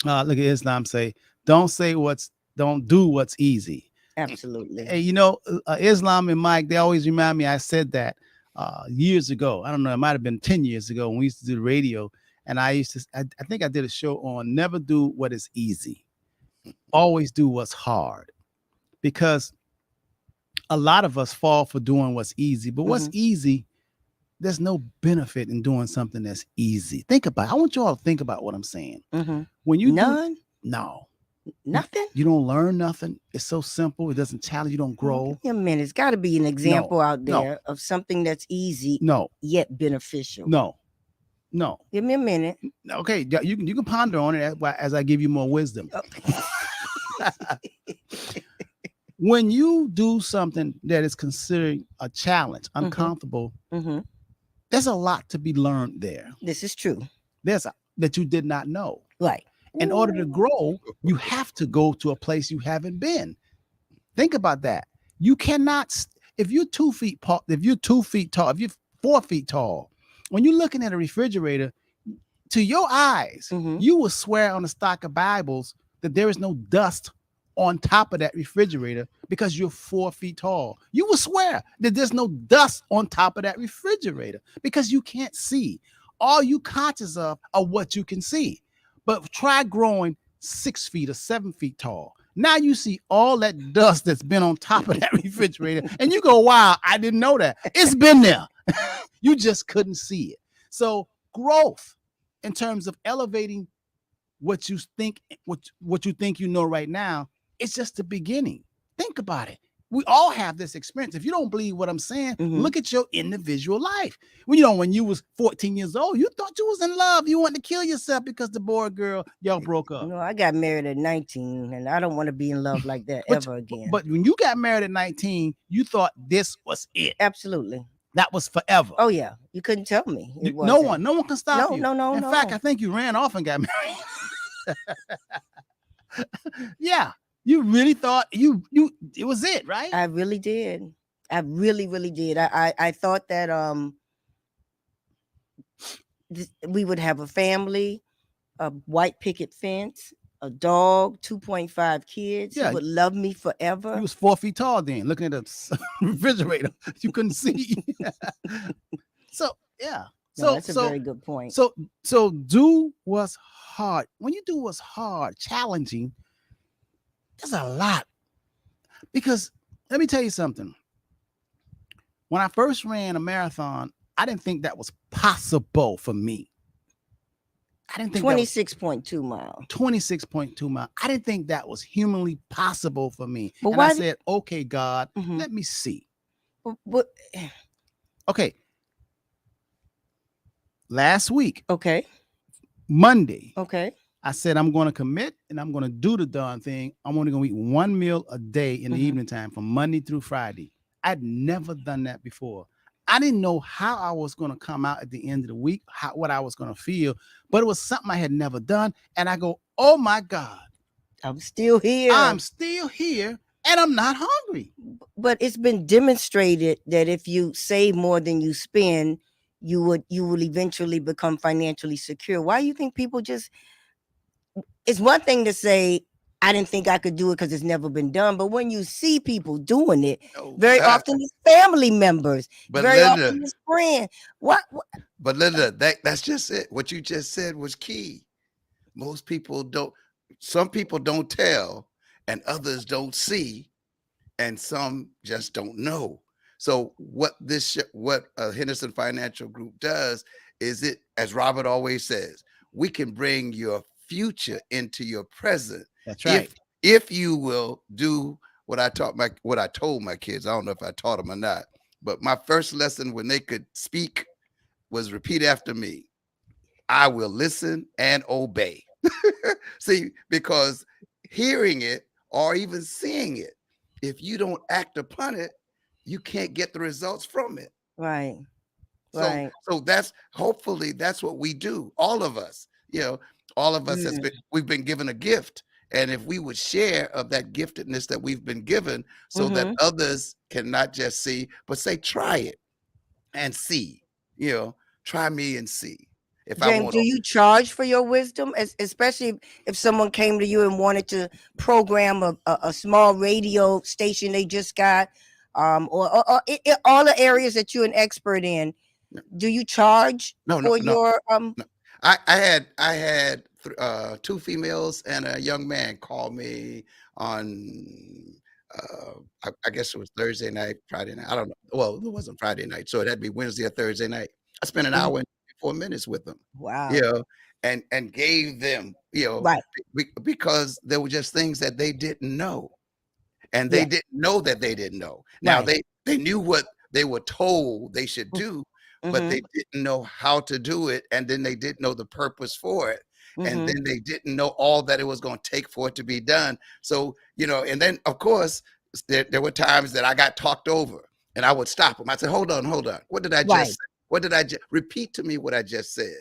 at Islam say, don't do what's easy. Absolutely. Hey, Islam and Mike, they always remind me I said that years ago. I don't know, it might have been 10 years ago when we used to do the radio. And I think I did a show on never do what is easy. Always do what's hard. Because a lot of us fall for doing what's easy, but what's easy, there's no benefit in doing something that's easy. Think about it. I want you all to think about what I'm saying. Mm-hmm. When you None? no, Nothing? you don't learn nothing. It's so simple. It doesn't challenge. You don't grow. Give me a minute. It's got to be an example out no. there of something that's easy No, yet beneficial. no. Give me a minute. Okay, you can ponder on it as I give you more wisdom. When you do something that is considered a challenge, uncomfortable, Mm-hmm. there's a lot to be learned there. This is true. That you did not know. Right. In order to grow, you have to go to a place you haven't been. Think about that. You cannot, if you're 2 feet tall, if you're 4 feet tall, when you're looking at a refrigerator, to your eyes, you will swear on a stock of Bibles that there is no dust on top of that refrigerator because you're 4 feet tall. You will swear that there's no dust on top of that refrigerator because you can't see. All you conscious of are what you can see. But try growing 6 feet or 7 feet tall. Now you see all that dust that's been on top of that refrigerator, and you go, wow, I didn't know that. It's been there. You just couldn't see it. So growth in terms of elevating what you think you know right now, it's just the beginning. Think about it. We all have this experience. If you don't believe what I'm saying, look at your individual life. When you was 14 years old, you thought you was in love. You wanted to kill yourself because the boy or girl, y'all broke up. No, I got married at 19, and I don't want to be in love like that ever again. But when you got married at 19, you thought this was it. Absolutely. That was forever. Oh yeah, you couldn't tell me. No one can stop you. No. In fact, I think you ran off and got married. Yeah. You really thought it was it, right? I really did. I really, really did. I thought that we would have a family, a white picket fence, a dog, 2.5 kids who would love me forever. You was 4 feet tall then, looking at a refrigerator. You couldn't see. So yeah. No, that's a very good point. So do what's hard. When you do what's hard, challenging, there's a lot. Because let me tell you something. When I first ran a marathon, I didn't think that was possible for me. I didn't think 26.2 miles. 26.2 miles. I didn't think that was humanly possible for me. But I said, okay, God, let me see. But okay. Last week. Okay. Monday. Okay. I said, I'm going to commit and I'm going to do the darn thing. I'm only going to eat one meal a day in the evening time from Monday through Friday. I'd never done that before. I didn't know how I was going to come out at the end of the week, what I was going to feel, but it was something I had never done. And I go, oh my God, I'm still here. I'm still here and I'm not hungry. But it's been demonstrated that if you save more than you spend, you will eventually become financially secure. Why do you think people just, it's one thing to say, I didn't think I could do it because it's never been done. But when you see people doing it, No, very often it's family members, but very Linda, often it's friends. What? but Linda, that's just it. What you just said was key. Most people don't, some people don't tell, and others don't see, and some just don't know. So what Henderson Financial Group does is, it, as Robert always says, we can bring your future into your present. That's right. If you will do what I told my kids. I don't know if I taught them or not, but my first lesson when they could speak was repeat after me. I will listen and obey. See, because hearing it or even seeing it, if you don't act upon it, you can't get the results from it. Right. So, Right. so that's, hopefully that's what we do. All of us, all of us we've been given a gift. And if we would share of that giftedness that we've been given, so that others can not just see, but say, try it and see, try me and see. If James, I want do you charge for your wisdom, especially if someone came to you and wanted to program a small radio station they just got, or all the areas that you're an expert in? Do you charge for your No. I had two females and a young man call me on I guess it was Thursday night, Friday night. I don't know. Well, it wasn't Friday night, so it had to be Wednesday or Thursday night. I spent an hour and 4 minutes with them. Wow. And gave them, right, because there were just things that they didn't know. And they didn't know that they didn't know. Now they knew what they were told they should do, but they didn't know how to do it. And then they didn't know the purpose for it. And then they didn't know all that it was going to take for it to be done. So, and then of course, there were times that I got talked over and I would stop them. I said, hold on. What did I just say? What did I just repeat to me what I just said?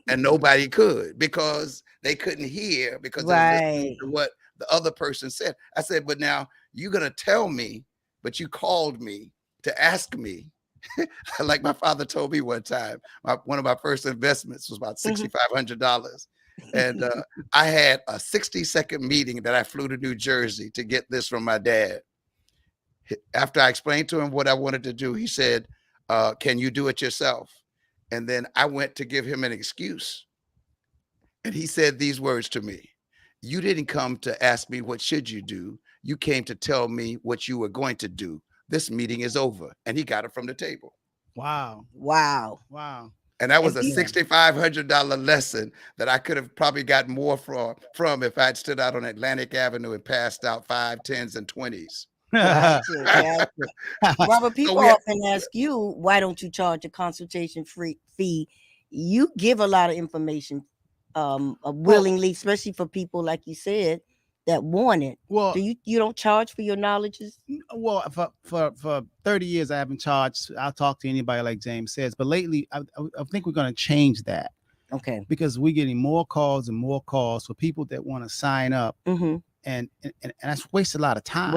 And nobody could, because they couldn't hear, because they were listening to what the other person said. I said, but now you're going to tell me, but you called me to ask me. Like my father told me one time, one of my first investments was about $6,500. And I had a 60-second meeting that I flew to New Jersey to get this from my dad. After I explained to him what I wanted to do, he said, can you do it yourself? And then I went to give him an excuse. And he said these words to me: you didn't come to ask me what should you do. You came to tell me what you were going to do. This meeting is over. And he got it from the table. Wow. And that was a $6,500 lesson that I could have probably got more from if I'd stood out on Atlantic Avenue and passed out 5, 10s, and 20s. Gotcha. Robert, people often ask you, why don't you charge a consultation fee? You give a lot of information willingly, especially for people, like you said, that want it. Well, do you don't charge for your knowledges? Well, for 30 years I haven't charged. I'll talk to anybody, like James says, but lately I think we're going to change that. Okay. Because we're getting more calls and more calls for people that want to sign up, and that's waste a lot of time.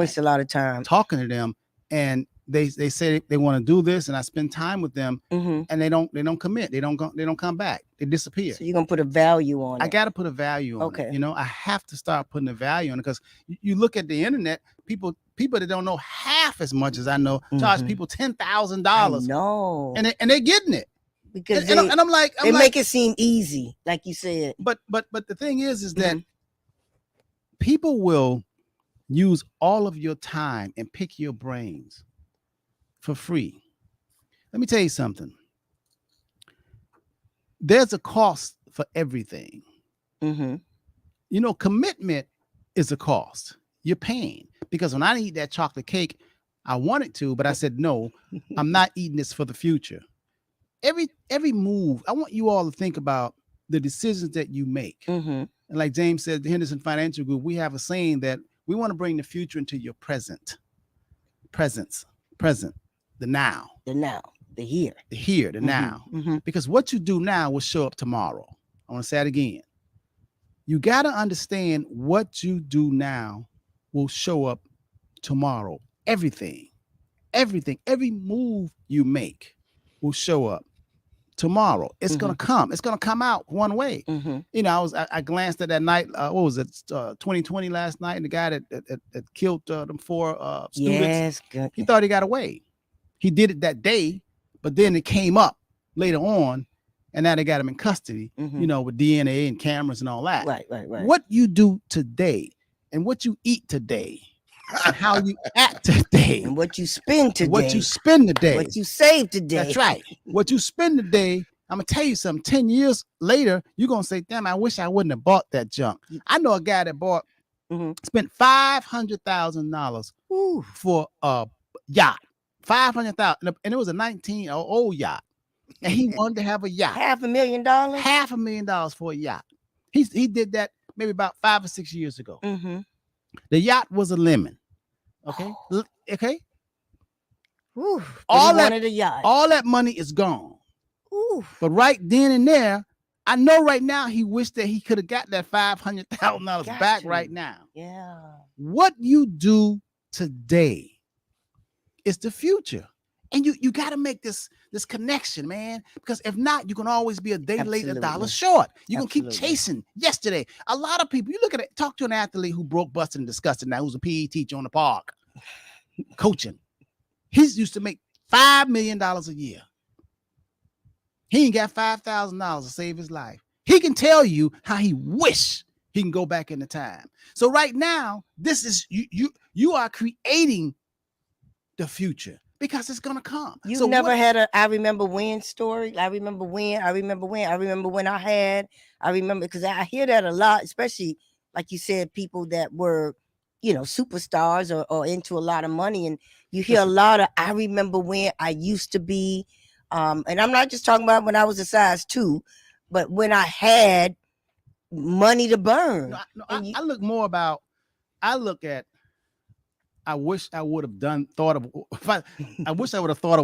Talking to them, and they say they want to do this, and I spend time with them, and they don't commit. They don't come back. They disappear. So you're gonna put a value on it. I got to put a value on it. I have to start putting a value on it, because you look at the internet, people that don't know half as much as I know charge people $10,000. No, and they're getting it. Because I'm like, make it seem easy, like you said. But the thing is that people will use all of your time and pick your brains for free. Let me tell you something. There's a cost for everything. Commitment is a cost. You're paying, because when I eat that chocolate cake, I wanted to, but I said, no, I'm not eating this for the future. Every move, I want you all to think about the decisions that you make. And like James said, the Henderson Financial Group, we have a saying that we want to bring the future into your present, the now, the here, the now. Because what you do now will show up tomorrow. I want to say it again. You got to understand what you do now will show up tomorrow. Everything, every move you make will show up tomorrow. It's gonna come. It's gonna come out one way. You know, I glanced at that night. What was it? 2020 last night, and the guy that killed them 4 students. Yes, He thought he got away. He did it that day, but then it came up later on, and now they got him in custody. You know, with DNA and cameras and all that. Right. What you do today, and what you eat today, and how you act today, And what you spend today. what you spend today, What you save today. that's right. What you spend today, I'm gonna tell you something. 10 years later, you're gonna say, "Damn, I wish I wouldn't have bought that junk." I know a guy that spent $500,000 for a yacht. 500,000, and it was a 19-old yacht, and he wanted to have a yacht. $500,000. $500,000 for a yacht. He did that maybe about 5 or 6 years ago. The yacht was a lemon. Okay. Okay. All that a yacht. All that money is gone. Ooh. But right then and there, I know right now he wished that he could have got that $500,000 back right now. Yeah. What you do today is the future. And you got to make this connection, man, because if not, you can always be a day late, a dollar short. You're going to keep chasing yesterday. A lot of people, you look at it, talk to an athlete who broke, busted, and disgusted now, who's a PE teacher on the park, coaching. He's used to make $5 million a year. He ain't got $5,000 to save his life. He can tell you how he wish he can go back into time. So right now, this is you are creating the future because it's gonna come. You never had a I remember when story. I remember when because I hear that a lot, especially like you said, people that were, you know, superstars or into a lot of money, and you hear a lot of I remember when I used to be. And I'm not just talking about when I was a size 2, but when I had money to burn. I look more about, I look at, I wish I would have thought of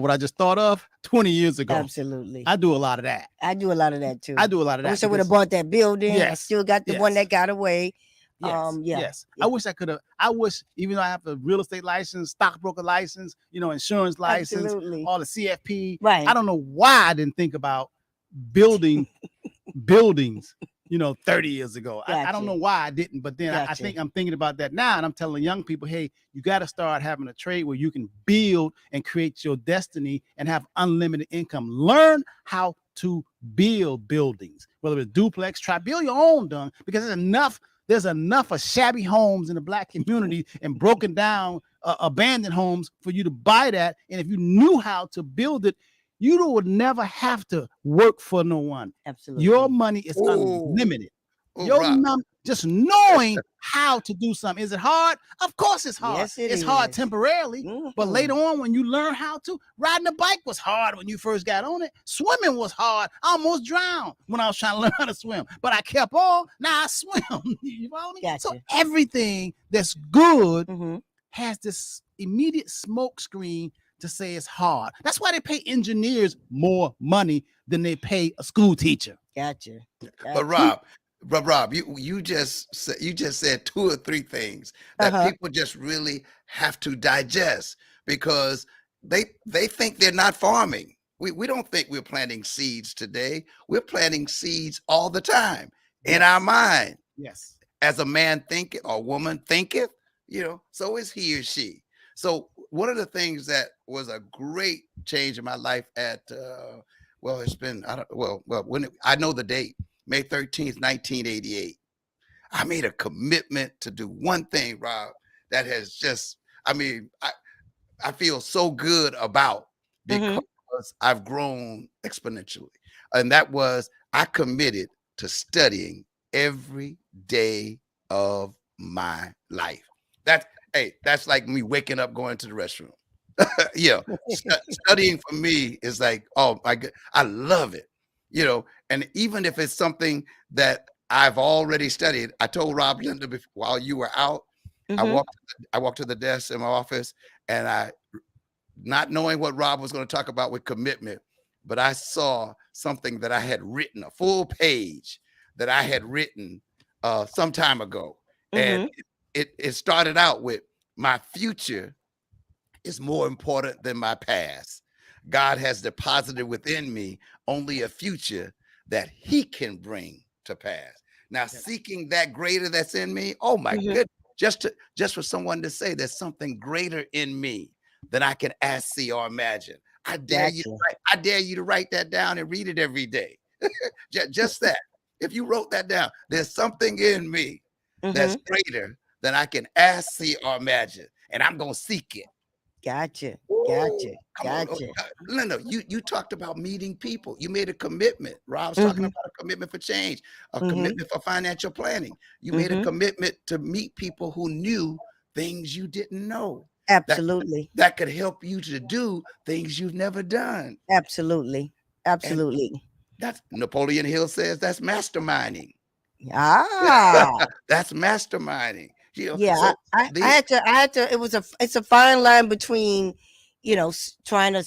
what I just thought of 20 years ago. Absolutely. I do a lot of that. I do a lot of that too. I do a lot of that. I wish I would have bought that building. Yes, I still got the one that got away. Yes, Yeah. yes. I wish I could have. I wish, even though I have a real estate license, stockbroker license, you know, insurance license, Absolutely. all the CFP. Right. I don't know why I didn't think about building buildings, you know, 30 years ago. I don't know why I didn't, but then I think I'm thinking about that now, and I'm telling young people, hey, you got to start having a trade where you can build and create your destiny and have unlimited income. Learn how to build buildings, whether it's duplex, build your own, done, because there's enough of shabby homes in the Black community and broken down abandoned homes for you to buy that. And if you knew how to build it, you would never have to work for no one. Absolutely. Your money is unlimited. Just knowing how to do something. Is it hard? Of course it's hard. Yes, it's hard temporarily, but later on when you learn how to, riding a bike was hard when you first got on it. Swimming was hard. I almost drowned when I was trying to learn how to swim, but I kept on. Now I swim. You follow me? Gotcha. So everything that's good has this immediate smoke screen to say it's hard. That's why they pay engineers more money than they pay a school teacher. Gotcha. But Rob, you just said 2 or 3 things that people just really have to digest, because they think they're not farming. We don't think we're planting seeds today. We're planting seeds all the time in our mind. Yes. As a man thinketh or woman thinketh, you know, so is he or she. So one of the things that was a great change in my life at it's been I know the date. May 13th, 1988. I made a commitment to do one thing, Rob, that has just, I feel so good about, because I've grown exponentially. And that was, I committed to studying every day of my life. That's like me waking up, going to the restroom. Yeah. Studying for me is like, oh my God, I love it. You know, and even if it's something that I've already studied, I told Rob Linda while you were out, I walked to the desk in my office, and I, not knowing what Rob was going to talk about with commitment, but I saw something that I had written, a full page that I had written some time ago, and Mhm. it started out with my future is more important than my past. God has deposited within me only a future that He can bring to pass. Now, seeking that greater that's in me, oh my Mhm. goodness, just for someone to say there's something greater in me than I can ask, see, or imagine. Gotcha. I dare you to write that down and read it every day. Just that. If you wrote that down, there's something in me that's Mhm. greater than I can ask, see, or imagine, and I'm gonna seek it. Gotcha. Ooh, Gotcha. come on, Gotcha. Linda. You talked about meeting people. You made a commitment. Rob's talking Mhm. about a commitment for change, a Mhm. commitment for financial planning. You made a Mhm. commitment to meet people who knew things you didn't know. That Absolutely. that could help you to do things you've never done. Absolutely. And Absolutely. that's Napoleon Hill says that's masterminding. Ah. That's masterminding. Yeah, So I the had to it's a fine line between, trying to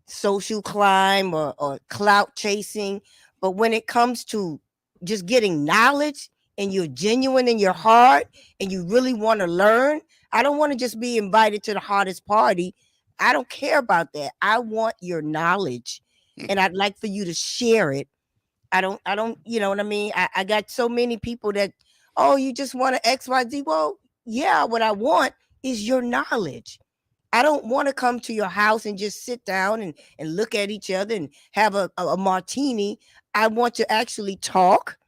social climb or clout chasing. But when it comes to just getting knowledge and you're genuine in your heart and you really want to learn, I don't want to just be invited to the hardest party. I don't care about that. I want your knowledge and I'd like for you to share it. I don't, you know what I mean? I got so many people that, oh, you just want to XYZ. Well, yeah, what I want is your knowledge. I don't want to come to your house and just sit down and look at each other and have a martini. I want to actually talk.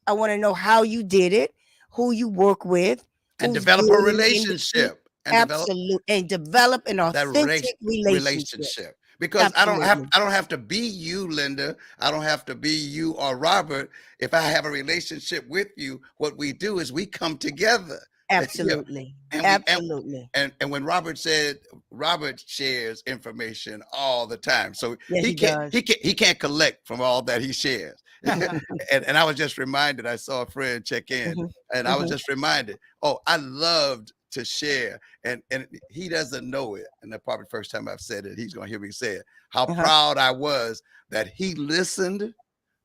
I want to know how you did it, who you work with, and who's develop a good in the industry. relationship and develop Absolute and develop an that authentic relationship. relationship, because Absolutely. I don't have to be you, Linda. I don't have to be you or Robert. If I have a relationship with you, what we do is we come together. Yeah, Absolutely. and we Absolutely. and when Robert said, Robert shares information all the time, so Yeah, he does. he can't collect from all that he shares. And I was just reminded, I saw a friend check in, Mhm, and I was mhm. just reminded, oh, I loved to share, and he doesn't know it, and that's probably the first time I've said it. He's gonna hear me say it. How Uh-huh. proud I was that he listened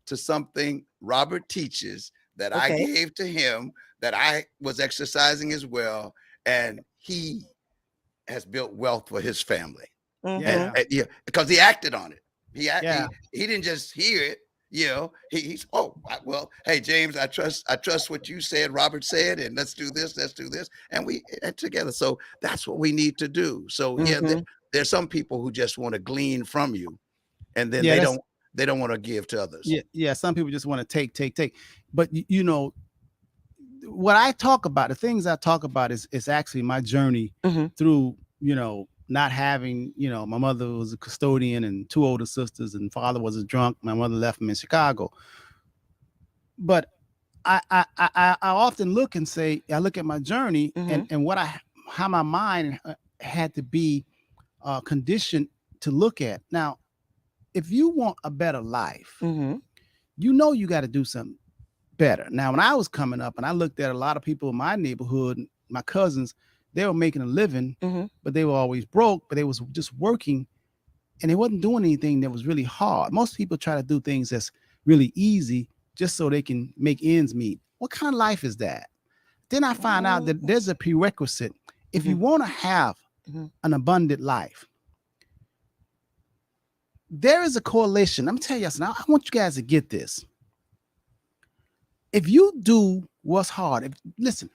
to something Robert teaches that I Okay. gave to him, that I was exercising as well, and he has built wealth for his family. And, Mhm. Yeah. yeah, because he acted on it. Yeah. He didn't just hear it. He's well, hey James, I trust what you said, Robert said, and let's do this, and we together. So that's what we need to do. So yeah, Mhm. there's some people who just want to glean from you, and then Yeah. That's they don't want to give to others. yeah. Yeah. Some people just want to take. But what I talk about, the things I talk about is actually my journey Mhm. through, not having, my mother was a custodian and two older sisters, and father was a drunk. My mother left him in Chicago. But I often look and say, I look at my journey Mhm. and how my mind had to be conditioned to look at. Now, if you want a better life, Mhm. you got to do something better. Now, when I was coming up and I looked at a lot of people in my neighborhood, my cousins, they were making a living, Mhm. but they were always broke, but they was just working and they wasn't doing anything that was really hard. Most people try to do things that's really easy just so they can make ends meet. What kind of life is that? Then I find out that there's a prerequisite. If you Mhm. want to have Mhm. an abundant life, there is a correlation. I'm telling you now, I want you guys to get this. If you do what's hard, listen,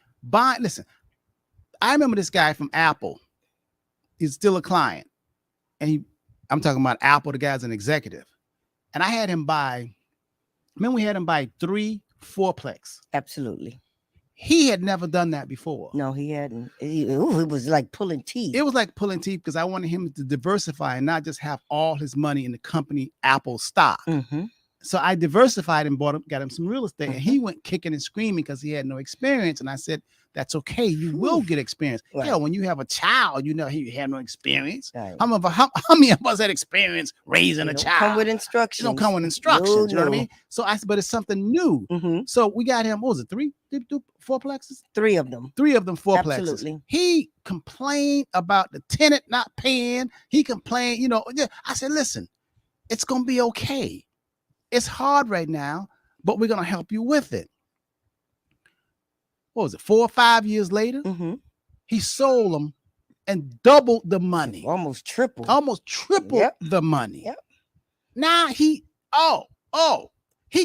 I remember this guy from Apple. He's still a client. And I'm talking about Apple, the guy's an executive. And I had him buy, remember we had him buy 3 fourplex. Absolutely. He had never done that before. No, he hadn't. It was like pulling teeth. It was like pulling teeth because I wanted him to diversify and not just have all his money in the company Apple stock. Mm-hmm. So I diversified and got him some real estate. And he went kicking and screaming because he had no experience. And I said, that's okay. You will get experience. Right. Hell, when you have a child, he had no experience. Right. How many of us had experience raising a Don't child? come with instructions. It don't come with instructions. You know what I No. mean? So but it's something new. Mm-hmm. So we got him, what was it, 3? Did you do fourplexes? 3 of them. 3 of them fourplexes. Absolutely. He complained about the tenant not paying. He complained, I said, listen, it's going to be okay. It's hard right now, but we're going to help you with it. what was it, 4 or 5 years later, he sold them and doubled the money. Almost triple. Almost tripled the money. Yep. Now he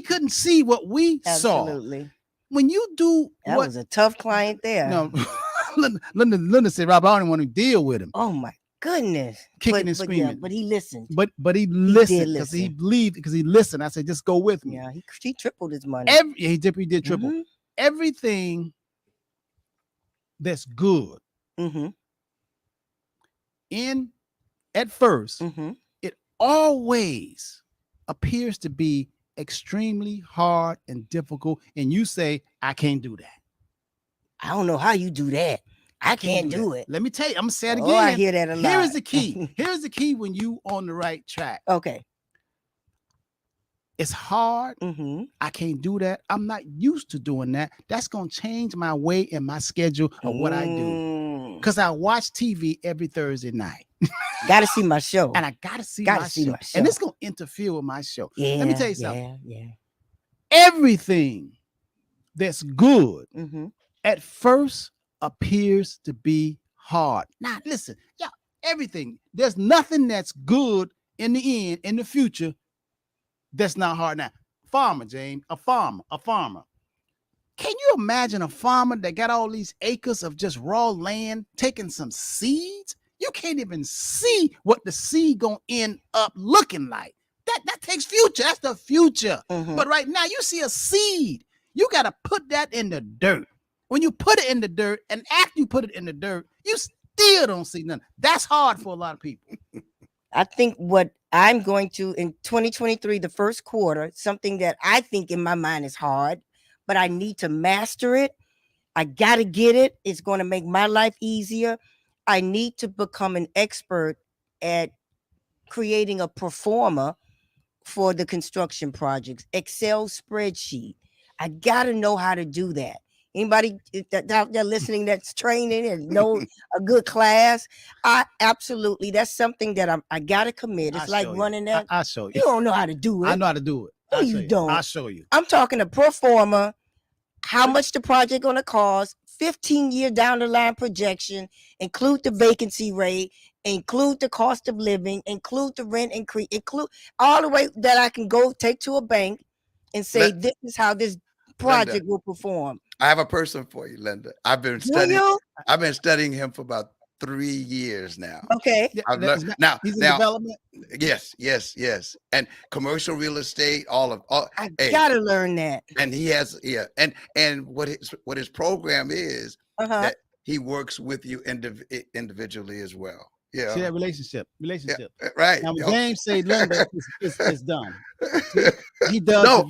couldn't see what we saw. Absolutely. When you do that was a tough client there. No, Linda said, Rob, I don't want to deal with him. Oh my goodness. Kicking and screaming. But he listened. But he listened because he believed, because he listened. I said, just go with me. Yeah, he tripled his money. He did triple. Everything that's good at first, it always appears to be extremely hard and difficult. And you say, I can't do that. I don't know how you do that. I can't do it. Let me tell you, I'm gonna say it again. Oh, I hear that a lot. Here is the key. Here's the key when you on the right track. Okay. It's hard. I can't do that. I'm not used to doing that. That's gonna change my way and my schedule of what I do. Because I watch TV every Thursday night. Gotta see my show. And I gotta see my show. And it's gonna interfere with my show. Yeah. Let me tell you something. Yeah. Everything that's good at first appears to be hard. Now, listen, everything. There's nothing that's good in the end, in the future, that's not hard. Now, farmer, James, a farmer. Can you imagine a farmer that got all these acres of just raw land, taking some seeds? You can't even see what the seed gonna end up looking like. That takes future. That's the future. But right now, you see a seed. You got to put that in the dirt. When you put it in the dirt, and after you put it in the dirt, you still don't see nothing. That's hard for a lot of people. I think what I'm going to, in 2023, the first quarter, something that I think in my mind is hard, but I need to master it. I got to get it. It's going to make my life easier. I need to become an expert at creating a performer for the construction projects, Excel spreadsheet. I got to know how to do that. Anybody that out there listening that's training and know a good class, that's something that I gotta commit. It's like running that. I'll show you. You don't know how to do it. I know how to do it. No, you don't. I'll show you. I'm talking a pro forma, how much the project gonna cost, 15-year down the line projection, include the vacancy rate, include the cost of living, include the rent increase, include all the way that I can go take to a bank and say this is how this project Linda, will perform. I have a person for you, Linda. I've been studying him for about 3 years now. Okay. Now, he's in development. Yes. And commercial real estate, I gotta learn that. And he has, and what his program is that he works with you individually as well. Yeah. See that relationship. Yeah, right. Now, when James say Linda, it's done. He does. No.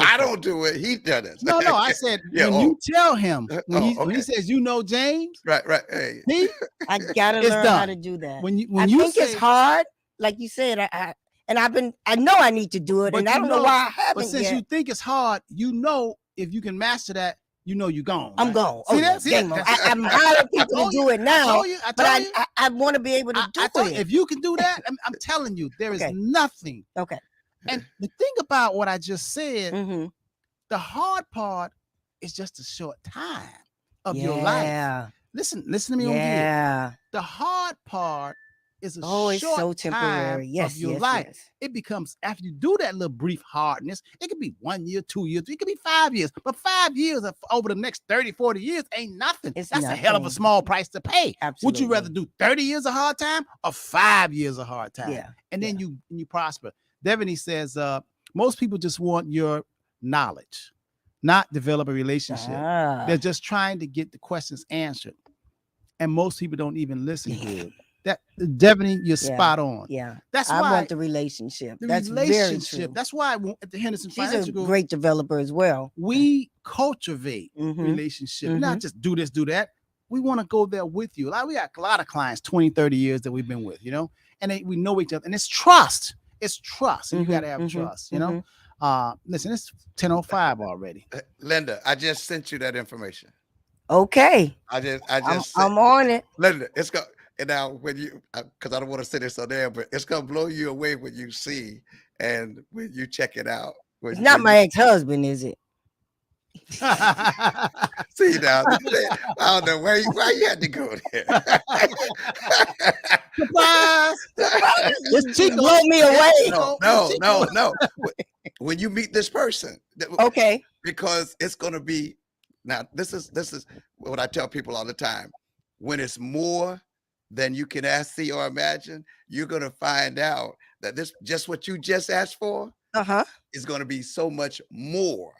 I don't do it. He does it. No. I said when you tell him when he says, James. Right. Hey. I gotta learn how to do that. When I you think it's hard, like you said. I know I need to do it, and I don't know why I haven't. But since you think it's hard, if you can master that, you're gone. I'm gone. I'm hiring people to do it now, but I want to be able to do it. If you can do that, I'm telling you, there is nothing. Okay. And the thing about what I just said, the hard part is just a short time of your life. Listen to me on here. The hard part is a short so temporary. Time of your life. Yes. It becomes, after you do that little brief hardness, it could be 1 year, 2 years, it could be 5 years, but 5 years over the next 30, 40 years ain't nothing. That's a hell of a small price to pay. Absolutely. Would you rather do 30 years of hard time or 5 years of hard time? Yeah. And then you prosper. Devaney says, most people just want your knowledge, not develop a relationship. They're just trying to get the questions answered. And most people don't even listen good. That Devaney, you're spot on. Yeah, that's why I want the relationship. That's relationship. Very true. That's why at the Henderson Financial Group, great developer as well. We cultivate relationship, not just do this, do that. We want to go there with you. Like we got a lot of clients, 20, 30 years that we've been with, and we know each other, and it's trust. It's trust. And you got to have trust. Listen, it's 10:05 already. Linda, I just sent you that information. Okay. I'm on it. Linda, it's go. And now when because I don't want to say this on there, but it's going to blow you away when you see and when you check it out. It's not my ex-husband, is it? See now, I don't know why you had to go there. Surprise! It's Chico. Blow me away. No. When you meet this person, Okay. because it's going to be now. This is what I tell people all the time. When it's more than you can ask, see, or imagine, you're going to find out that this just what you just asked for is going to be so much more.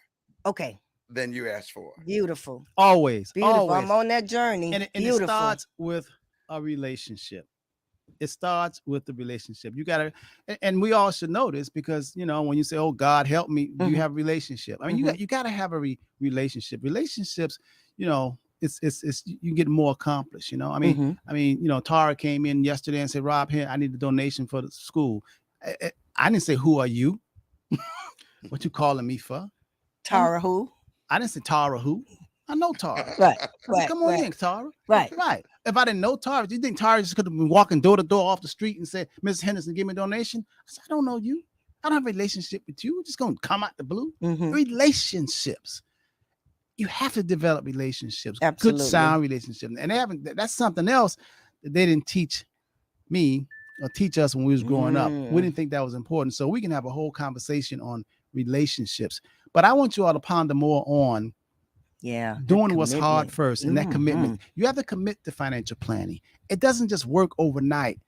Okay. Than you asked for. Beautiful. Always. Beautiful. I'm on that journey. And it starts with a relationship. It starts with the relationship. You gotta, and we all should know this because when you say, "Oh God, help me," you have a relationship. I mean, you gotta have a relationship. Relationships, it's you get more accomplished. I mean, Tara came in yesterday and said, "Rob, here, I need a donation for the school." I didn't say, "Who are you?" What you calling me for? Tara who? I didn't say Tara who. I know Tara. Right. Come on in, Tara. Right. If I didn't know Tara, do you think Tara just could have been walking door to door off the street and said, "Mrs. Henderson, give me a donation"? I said, "I don't know you. I don't have a relationship with you. We're just gonna come out the blue." Relationships. You have to develop relationships. Absolutely. Good sound relationships. And that's something else that they didn't teach me or teach us when we was growing up. We didn't think that was important. So we can have a whole conversation on relationships. But I want you all to ponder more on doing what's hard first and that commitment. You have to commit to financial planning. It doesn't just work overnight.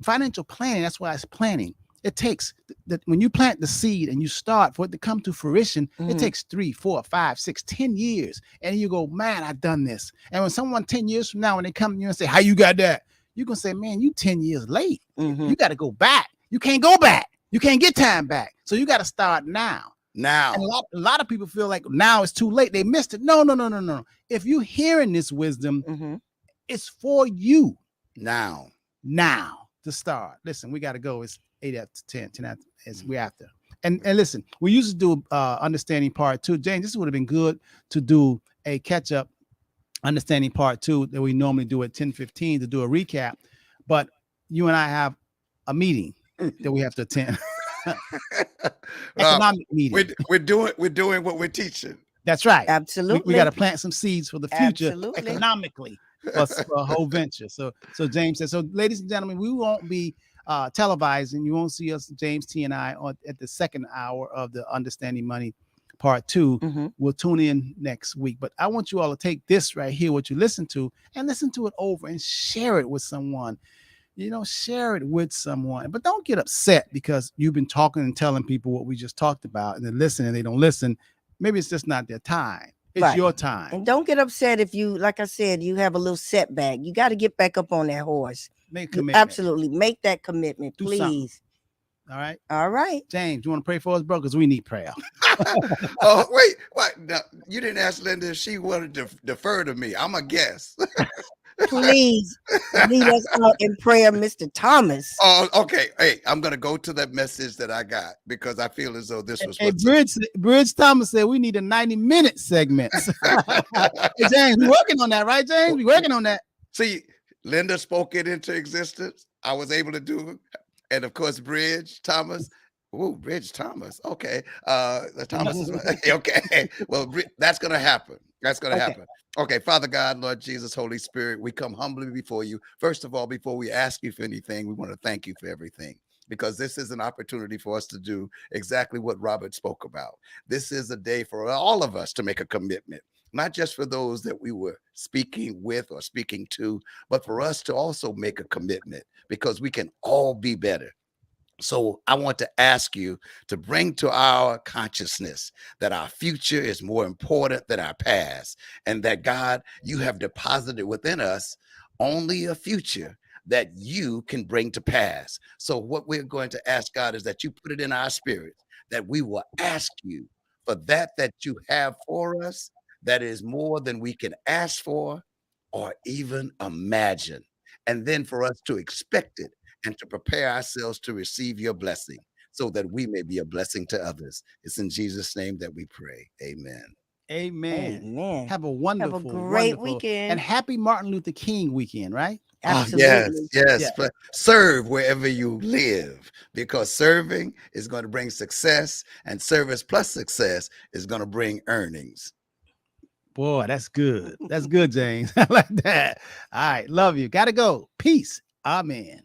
Financial planning, that's why it's planning. It takes that when you plant the seed and you start for it to come to fruition, it takes 3, 4, 5, 6, 10 years. And you go, "Man, I've done this." And when someone 10 years from now, when they come to you and say, "How you got that?" You're going to say, "Man, you 10 years late. You got to go back. You can't go back. You can't get time back. So you got to start now." And a lot of people feel like now it's too late. They missed it. No. If you're hearing this wisdom, it's for you now to start. Listen, we got to go. It's 8 after 10 after. We're after. And listen, we used to do understanding part 2. James, this would have been good to do a catch up understanding part 2 that we normally do at 10:15 to do a recap. But you and I have a meeting that we have to attend. Economic meeting. We're doing what we're teaching. That's right. Absolutely. We got to plant some seeds for the future economically for a whole venture. So James said, so ladies and gentlemen, we won't be televising. You won't see us, James T and I, at the second hour of the Understanding Money part 2. We'll tune in next week. But I want you all to take this right here, what you listen to, and listen to it over and share it with someone. Share it with someone, but don't get upset because you've been talking and telling people what we just talked about and they listen and they don't listen. Maybe it's just not their time. It's your time. And don't get upset if you, like I said, you have a little setback. You got to get back up on that horse. Make a commitment. Absolutely. Make that commitment, please. All right. All right. James, you want to pray for us, bro? Because we need prayer. Oh, wait. What? No, you didn't ask Linda if she wanted to defer to me. I'm a guest. Please lead us out in prayer, Mr. Thomas. Oh, okay. Hey, I'm going to go to that message that I got because I feel as though this was. Hey, Bridge Thomas said we need a 90-minute segment. Hey, James, we're working on that, right, James? We're working on that. See, Linda spoke it into existence. I was able to do it. And of course, Bridge Thomas. Ooh, Bridge Thomas. Okay. Thomas is okay. Well, that's going to happen. That's going to happen. Okay, Father God, Lord Jesus, Holy Spirit, we come humbly before you. First of all, before we ask you for anything, we want to thank you for everything, because this is an opportunity for us to do exactly what Robert spoke about. This is a day for all of us to make a commitment, not just for those that we were speaking with or speaking to, but for us to also make a commitment, because we can all be better. So I want to ask you to bring to our consciousness that our future is more important than our past, and that, God, you have deposited within us only a future that you can bring to pass. So what we're going to ask, God, is that you put it in our spirit, that we will ask you for that you have for us, that is more than we can ask for or even imagine. And then for us to expect it and to prepare ourselves to receive your blessing so that we may be a blessing to others. It's in Jesus' name that we pray. Amen. Amen. Amen. Have a wonderful, great wonderful weekend. And happy Martin Luther King weekend, right? Absolutely. Yes. Yeah. But serve wherever you live, because serving is going to bring success, and service plus success is going to bring earnings. Boy, that's good. That's good, James. I like that. All right. Love you. Gotta go. Peace. Amen.